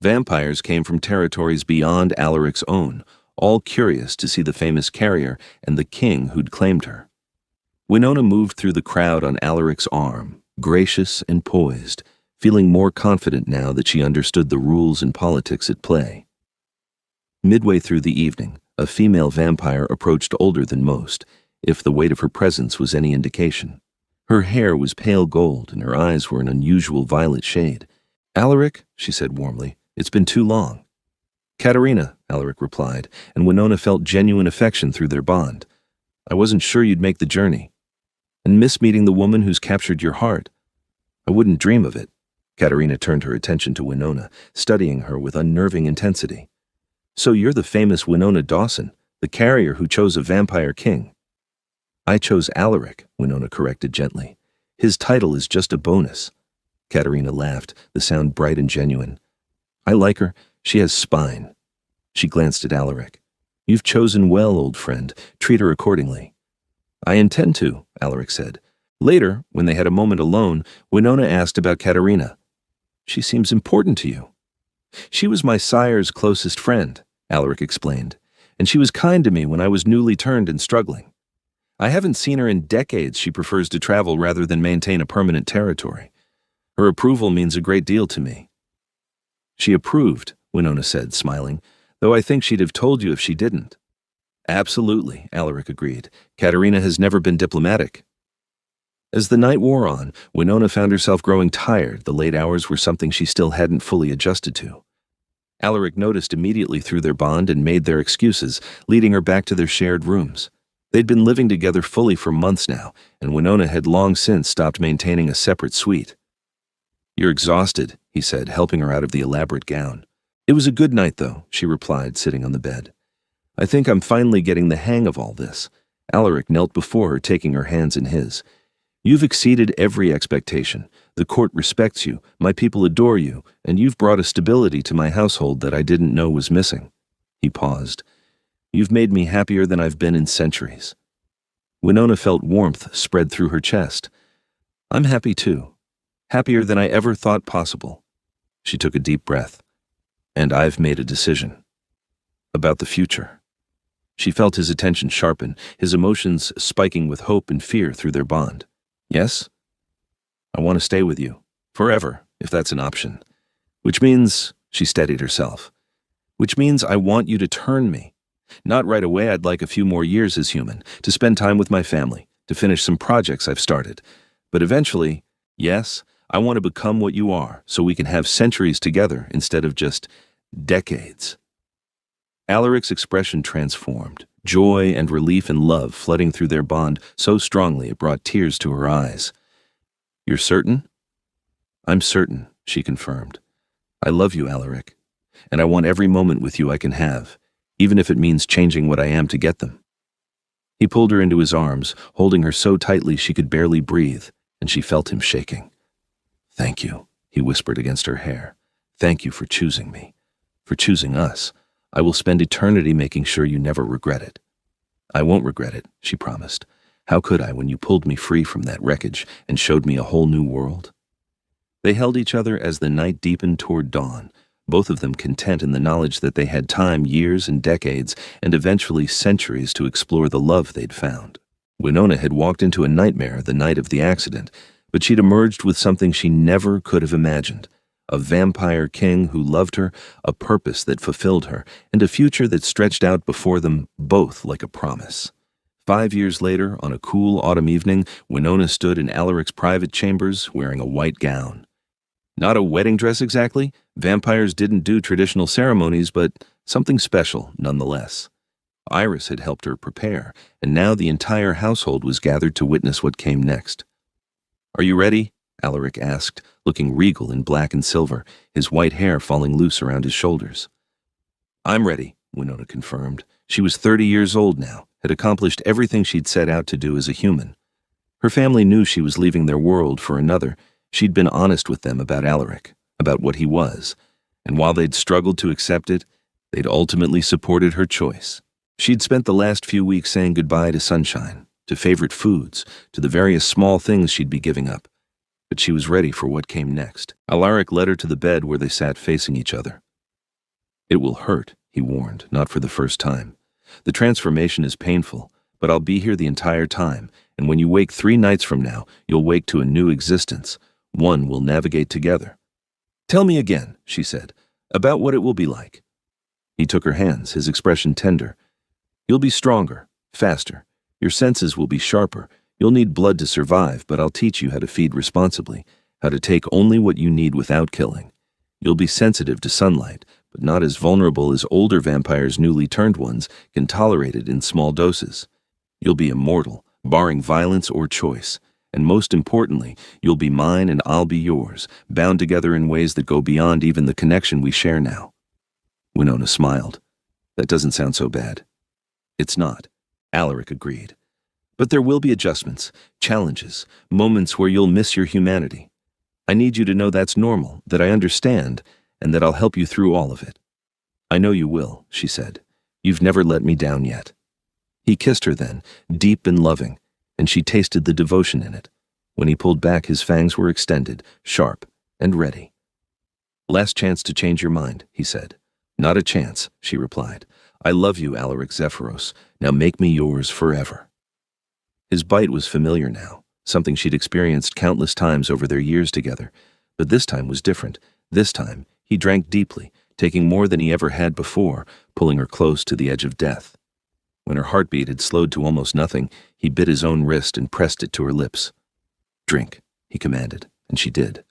Vampires came from territories beyond Alaric's own, all curious to see the famous carrier and the king who'd claimed her. Winona moved through the crowd on Alaric's arm, gracious and poised, feeling more confident now that she understood the rules and politics at play. Midway through the evening, a female vampire approached older than most, if the weight of her presence was any indication. Her hair was pale gold and her eyes were an unusual violet shade. Alaric, she said warmly, it's been too long. Katerina, Alaric replied, and Winona felt genuine affection through their bond. I wasn't sure you'd make the journey. And miss meeting the woman who's captured your heart. I wouldn't dream of it. Katerina turned her attention to Winona, studying her with unnerving intensity. So you're the famous Winona Dawson, the carrier who chose a vampire king. I chose Alaric, Winona corrected gently. His title is just a bonus. Katerina laughed, the sound bright and genuine. I like her. She has spine. She glanced at Alaric. You've chosen well, old friend. Treat her accordingly. I intend to, Alaric said. Later, when they had a moment alone, Winona asked about Katerina. She seems important to you. She was my sire's closest friend, Alaric explained, and she was kind to me when I was newly turned and struggling. I haven't seen her in decades. She prefers to travel rather than maintain a permanent territory. Her approval means a great deal to me. She approved, Winona said, smiling, though I think she'd have told you if she didn't. Absolutely, Alaric agreed. Katerina has never been diplomatic. As the night wore on, Winona found herself growing tired. The late hours were something she still hadn't fully adjusted to. Alaric noticed immediately through their bond and made their excuses, leading her back to their shared rooms. They'd been living together fully for months now, and Winona had long since stopped maintaining a separate suite. "You're exhausted," he said, helping her out of the elaborate gown. "It was a good night, though," she replied, sitting on the bed. "I think I'm finally getting the hang of all this." Alaric knelt before her, taking her hands in his. "You've exceeded every expectation. The court respects you, my people adore you, and you've brought a stability to my household that I didn't know was missing." He paused. "You've made me happier than I've been in centuries." Winona felt warmth spread through her chest. "I'm happy too. Happier than I ever thought possible." She took a deep breath. "And I've made a decision. About the future." She felt his attention sharpen, his emotions spiking with hope and fear through their bond. "Yes? I want to stay with you. Forever, if that's an option. Which means," she steadied herself, "which means I want you to turn me. Not right away. I'd like a few more years as human, to spend time with my family, to finish some projects I've started. But eventually, yes, I want to become what you are, so we can have centuries together instead of just decades." Alaric's expression transformed, joy and relief and love flooding through their bond so strongly it brought tears to her eyes. "You're certain?" "I'm certain," she confirmed. "I love you, Alaric, and I want every moment with you I can have, even if it means changing what I am to get them." He pulled her into his arms, holding her so tightly she could barely breathe, and she felt him shaking. "Thank you," he whispered against her hair. "Thank you for choosing me, for choosing us. I will spend eternity making sure you never regret it." "I won't regret it," she promised. "How could I when you pulled me free from that wreckage and showed me a whole new world?" They held each other as the night deepened toward dawn, both of them content in the knowledge that they had time, years and decades, and eventually centuries to explore the love they'd found. Winona had walked into a nightmare the night of the accident, but she'd emerged with something she never could have imagined: a vampire king who loved her, a purpose that fulfilled her, and a future that stretched out before them both like a promise. 5 years later, on a cool autumn evening, Winona stood in Alaric's private chambers wearing a white gown. Not a wedding dress exactly. Vampires didn't do traditional ceremonies, but something special nonetheless. Iris had helped her prepare, and now the entire household was gathered to witness what came next. "Are you ready?" Alaric asked, looking regal in black and silver, his white hair falling loose around his shoulders. "I'm ready," Winona confirmed. She was 30 years old now, had accomplished everything she'd set out to do as a human. Her family knew she was leaving their world for another. She'd been honest with them about Alaric, about what he was, and while they'd struggled to accept it, they'd ultimately supported her choice. She'd spent the last few weeks saying goodbye to sunshine, to favorite foods, to the various small things she'd be giving up. But she was ready for what came next. Alaric led her to the bed where they sat facing each other. "It will hurt," he warned, not for the first time. "The transformation is painful, but I'll be here the entire time, and when you wake 3 nights from now, you'll wake to a new existence, one we'll navigate together." "Tell me again," she said, "about what it will be like." He took her hands, his expression tender. "You'll be stronger, faster. Your senses will be sharper. You'll need blood to survive, but I'll teach you how to feed responsibly, how to take only what you need without killing. You'll be sensitive to sunlight, but not as vulnerable as older vampires, newly turned ones, can tolerate it in small doses. You'll be immortal, barring violence or choice. And most importantly, you'll be mine and I'll be yours, bound together in ways that go beyond even the connection we share now." Winona smiled. "That doesn't sound so bad." "It's not," Alaric agreed. "But there will be adjustments, challenges, moments where you'll miss your humanity. I need you to know that's normal, that I understand, and that I'll help you through all of it." "I know you will," she said. "You've never let me down yet." He kissed her then, deep and loving, and she tasted the devotion in it. When he pulled back, his fangs were extended, sharp, and ready. "Last chance to change your mind," he said. "Not a chance," she replied. "I love you, Alaric Zephyros. Now make me yours forever." His bite was familiar now, something she'd experienced countless times over their years together. But this time was different. This time, he drank deeply, taking more than he ever had before, pulling her close to the edge of death. When her heartbeat had slowed to almost nothing, he bit his own wrist and pressed it to her lips. "Drink," he commanded, and she did.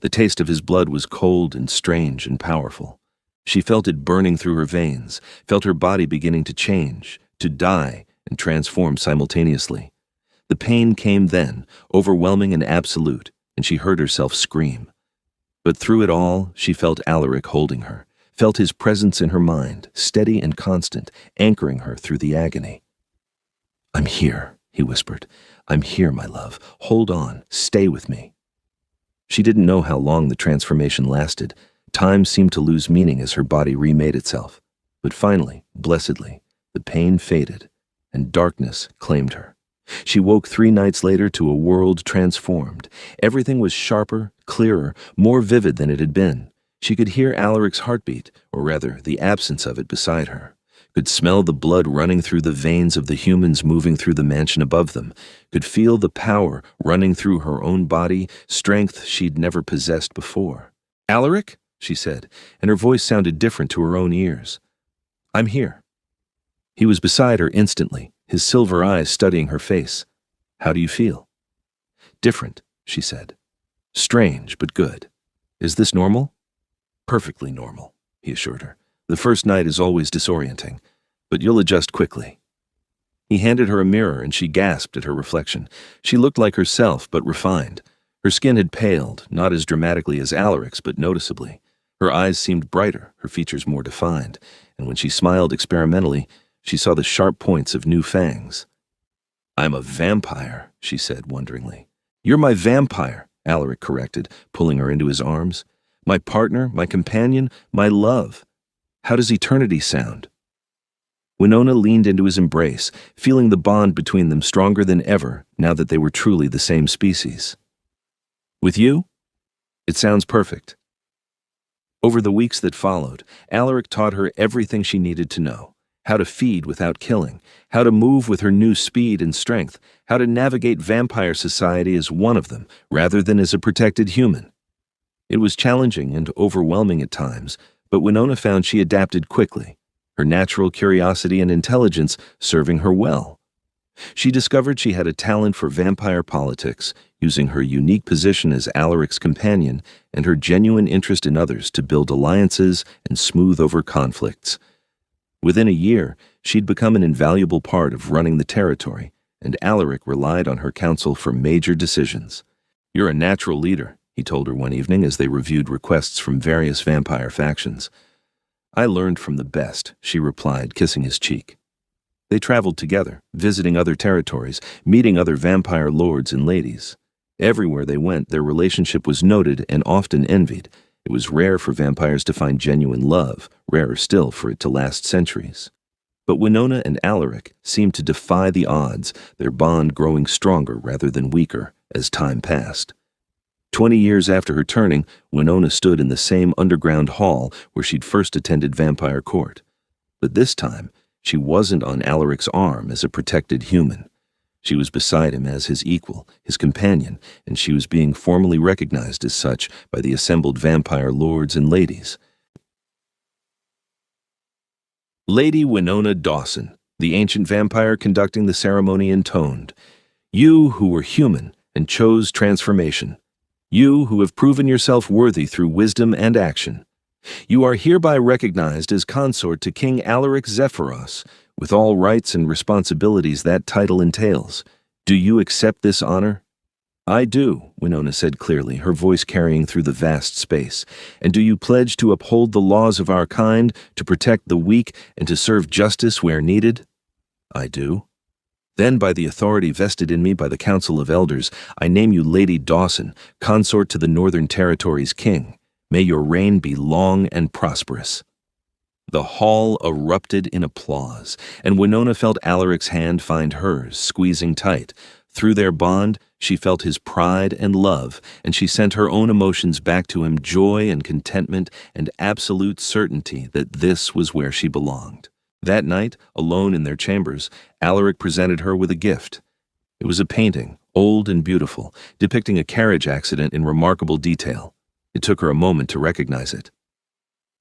The taste of his blood was cold and strange and powerful. She felt it burning through her veins, felt her body beginning to change, to die, and transform simultaneously. The pain came then, overwhelming and absolute, and she heard herself scream. But through it all, she felt Alaric holding her, felt his presence in her mind, steady and constant, anchoring her through the agony. "I'm here," he whispered. "I'm here, my love. Hold on. Stay with me." She didn't know how long the transformation lasted. Time seemed to lose meaning as her body remade itself. But finally, blessedly, the pain faded, and darkness claimed her. She woke 3 nights later to a world transformed. Everything was sharper, clearer, more vivid than it had been. She could hear Alaric's heartbeat, or rather, the absence of it beside her. Could smell the blood running through the veins of the humans moving through the mansion above them. Could feel the power running through her own body, strength she'd never possessed before. "Alaric?" she said, and her voice sounded different to her own ears. "I'm here." He was beside her instantly, his silver eyes studying her face. "How do you feel?" "Different," she said. "Strange, but good. Is this normal?" "Perfectly normal," he assured her. "The first night is always disorienting, but you'll adjust quickly." He handed her a mirror and she gasped at her reflection. She looked like herself, but refined. Her skin had paled, not as dramatically as Alaric's, but noticeably. Her eyes seemed brighter, her features more defined, and when she smiled experimentally, she saw the sharp points of new fangs. "I'm a vampire," she said wonderingly. "You're my vampire," Alaric corrected, pulling her into his arms. "My partner, my companion, my love. How does eternity sound?" Winona leaned into his embrace, feeling the bond between them stronger than ever now that they were truly the same species. "With you? It sounds perfect." Over the weeks that followed, Alaric taught her everything she needed to know. How to feed without killing, how to move with her new speed and strength, how to navigate vampire society as one of them, rather than as a protected human. It was challenging and overwhelming at times, but Winona found she adapted quickly, her natural curiosity and intelligence serving her well. She discovered she had a talent for vampire politics, using her unique position as Alaric's companion and her genuine interest in others to build alliances and smooth over conflicts. Within a year, she'd become an invaluable part of running the territory, and Alaric relied on her counsel for major decisions. "You're a natural leader," he told her one evening as they reviewed requests from various vampire factions. "I learned from the best," she replied, kissing his cheek. They traveled together, visiting other territories, meeting other vampire lords and ladies. Everywhere they went, their relationship was noted and often envied. It was rare for vampires to find genuine love, rarer still for it to last centuries. But Winona and Alaric seemed to defy the odds, their bond growing stronger rather than weaker as time passed. 20 years after her turning, Winona stood in the same underground hall where she'd first attended vampire court. But this time, she wasn't on Alaric's arm as a protected human. She was beside him as his equal, his companion, and she was being formally recognized as such by the assembled vampire lords and ladies. Lady Winona Dawson, the ancient vampire conducting the ceremony, intoned, "You who were human and chose transformation. You who have proven yourself worthy through wisdom and action. You are hereby recognized as consort to King Alaric Zephyros, with all rights and responsibilities that title entails. Do you accept this honor?" "I do," Winona said clearly, her voice carrying through the vast space. "And do you pledge to uphold the laws of our kind, to protect the weak, and to serve justice where needed?" "I do." "Then, by the authority vested in me by the Council of Elders, I name you Lady Dawson, consort to the Northern Territory's king. May your reign be long and prosperous." The hall erupted in applause, and Winona felt Alaric's hand find hers, squeezing tight. Through their bond, she felt his pride and love, and she sent her own emotions back to him, joy and contentment and absolute certainty that this was where she belonged. That night, alone in their chambers, Alaric presented her with a gift. It was a painting, old and beautiful, depicting a carriage accident in remarkable detail. It took her a moment to recognize it.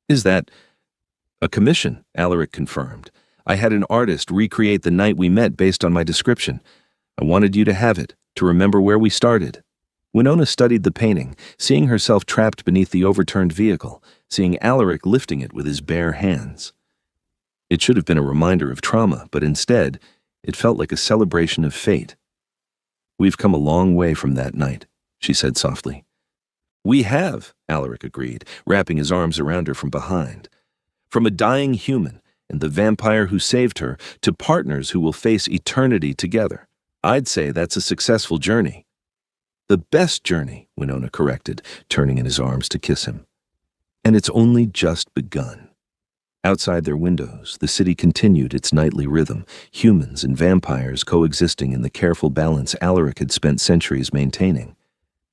"Is that—" "A commission," Alaric confirmed. I had an artist recreate the night we met based on my description. I wanted you to have it, to remember where we started." Winona studied the painting, seeing herself trapped beneath the overturned vehicle, seeing Alaric lifting it with his bare hands. It should have been a reminder of trauma, but instead, it felt like a celebration of fate. "We've come a long way from that night," she said softly. "We have," Alaric agreed, wrapping his arms around her from behind. "From a dying human and the vampire who saved her to partners who will face eternity together. I'd say that's a successful journey." "The best journey," Winona corrected, turning in his arms to kiss him. "And it's only just begun." Outside their windows, the city continued its nightly rhythm, humans and vampires coexisting in the careful balance Alaric had spent centuries maintaining.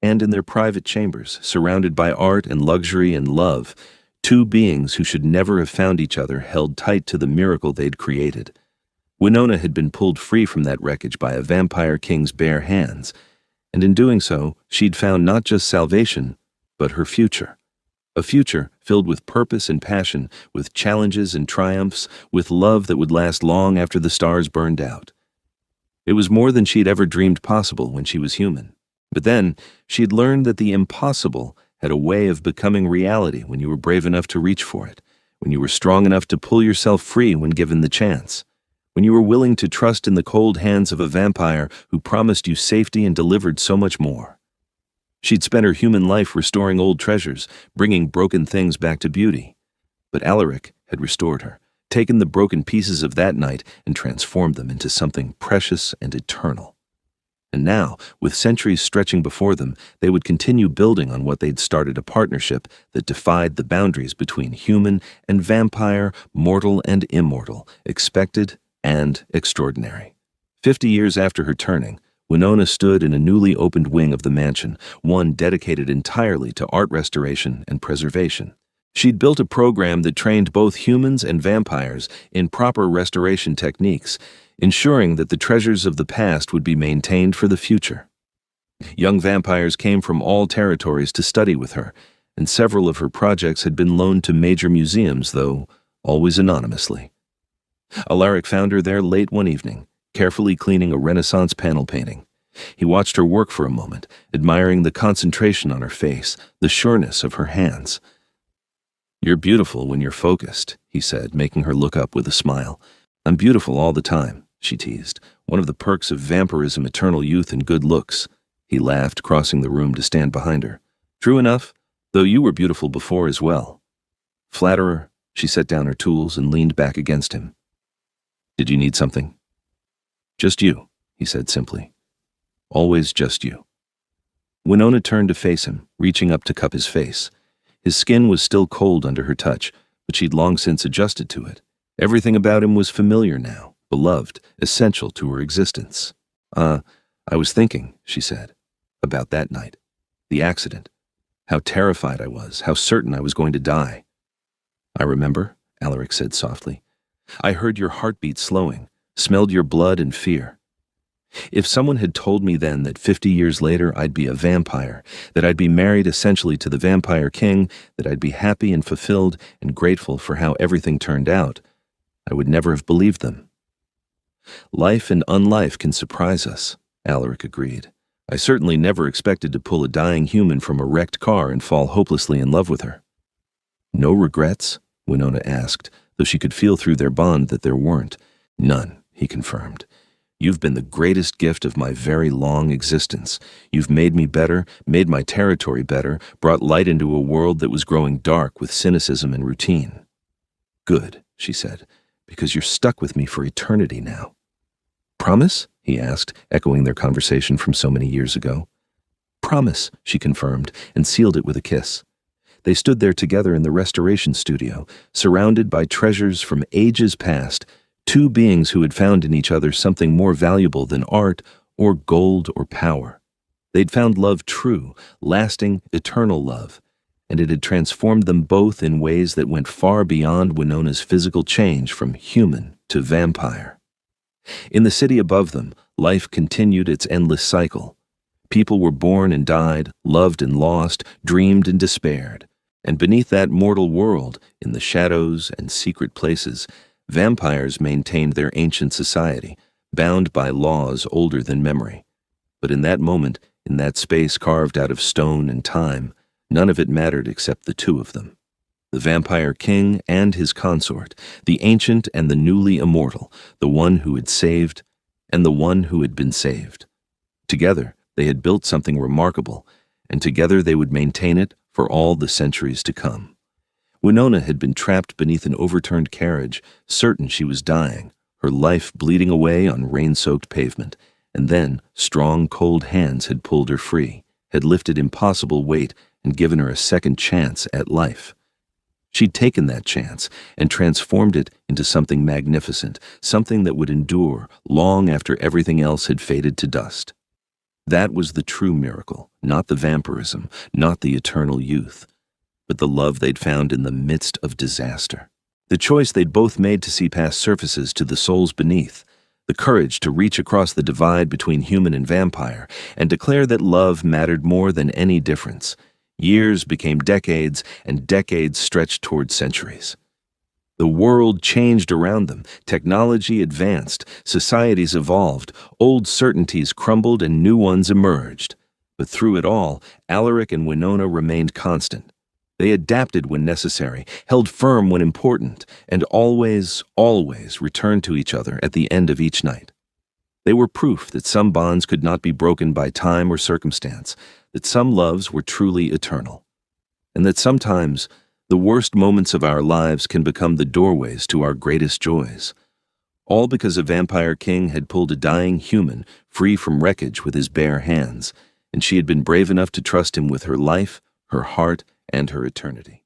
And in their private chambers, surrounded by art and luxury and love, two beings who should never have found each other held tight to the miracle they'd created. Winona had been pulled free from that wreckage by a vampire king's bare hands, and in doing so, she'd found not just salvation, but her future. A future filled with purpose and passion, with challenges and triumphs, with love that would last long after the stars burned out. It was more than she'd ever dreamed possible when she was human. But then, she'd learned that the impossible had a way of becoming reality when you were brave enough to reach for it, when you were strong enough to pull yourself free when given the chance, when you were willing to trust in the cold hands of a vampire who promised you safety and delivered so much more. She'd spent her human life restoring old treasures, bringing broken things back to beauty. But Alaric had restored her, taken the broken pieces of that night and transformed them into something precious and eternal. And now, with centuries stretching before them, they would continue building on what they'd started, a partnership that defied the boundaries between human and vampire, mortal and immortal, expected and extraordinary. 50 years after her turning, Winona stood in a newly opened wing of the mansion, one dedicated entirely to art restoration and preservation. She'd built a program that trained both humans and vampires in proper restoration techniques, ensuring that the treasures of the past would be maintained for the future. Young vampires came from all territories to study with her, and several of her projects had been loaned to major museums, though always anonymously. Alaric found her there late one evening, carefully cleaning a Renaissance panel painting. He watched her work for a moment, admiring the concentration on her face, the sureness of her hands. "You're beautiful when you're focused," he said, making her look up with a smile. "I'm beautiful all the time," she teased. "One of the perks of vampirism, eternal youth and good looks." He laughed, crossing the room to stand behind her. "True enough, though you were beautiful before as well." "Flatterer," she set down her tools and leaned back against him. "Did you need something?" "Just you," he said simply. "Always just you." Winona turned to face him, reaching up to cup his face. His skin was still cold under her touch, but she'd long since adjusted to it. Everything about him was familiar now, beloved, essential to her existence. I was thinking," she said, "about that night, the accident, how terrified I was, how certain I was going to die." "I remember," Alaric said softly. "I heard your heartbeat slowing, smelled your blood and fear. If someone had told me then that 50 years later I'd be a vampire, that I'd be married essentially to the vampire king, that I'd be happy and fulfilled and grateful for how everything turned out, I would never have believed them." "Life and unlife can surprise us," Alaric agreed. "I certainly never expected to pull a dying human from a wrecked car and fall hopelessly in love with her." "No regrets?" Winona asked, though she could feel through their bond that there weren't. "None," he confirmed. "You've been the greatest gift of my very long existence. You've made me better, made my territory better, brought light into a world that was growing dark with cynicism and routine." "Good," she said, "because you're stuck with me for eternity now." "Promise?" he asked, echoing their conversation from so many years ago. "Promise," she confirmed, and sealed it with a kiss. They stood there together in the restoration studio, surrounded by treasures from ages past, two beings who had found in each other something more valuable than art or gold or power. They'd found love true, lasting, eternal love, and it had transformed them both in ways that went far beyond Winona's physical change from human to vampire. In the city above them, life continued its endless cycle. People were born and died, loved and lost, dreamed and despaired. And beneath that mortal world, in the shadows and secret places, Vampires maintained their ancient society, bound by laws older than memory. But in that moment, in that space carved out of stone and time, none of it mattered except the two of them. The vampire king and his consort, the ancient and the newly immortal, the one who had saved and the one who had been saved. Together, they had built something remarkable, and together they would maintain it for all the centuries to come. Winona had been trapped beneath an overturned carriage, certain she was dying, her life bleeding away on rain-soaked pavement, and then strong, cold hands had pulled her free, had lifted impossible weight and given her a second chance at life. She'd taken that chance and transformed it into something magnificent, something that would endure long after everything else had faded to dust. That was the true miracle, not the vampirism, not the eternal youth, but the love they'd found in the midst of disaster. The choice they'd both made to see past surfaces to the souls beneath, the courage to reach across the divide between human and vampire and declare that love mattered more than any difference. Years became decades, and decades stretched toward centuries. The world changed around them, technology advanced, societies evolved, old certainties crumbled and new ones emerged. But through it all, Alaric and Winona remained constant. They adapted when necessary, held firm when important, and always, always returned to each other at the end of each night. They were proof that some bonds could not be broken by time or circumstance, that some loves were truly eternal, and that sometimes the worst moments of our lives can become the doorways to our greatest joys. All because a vampire king had pulled a dying human free from wreckage with his bare hands, and she had been brave enough to trust him with her life, her heart, and her eternity.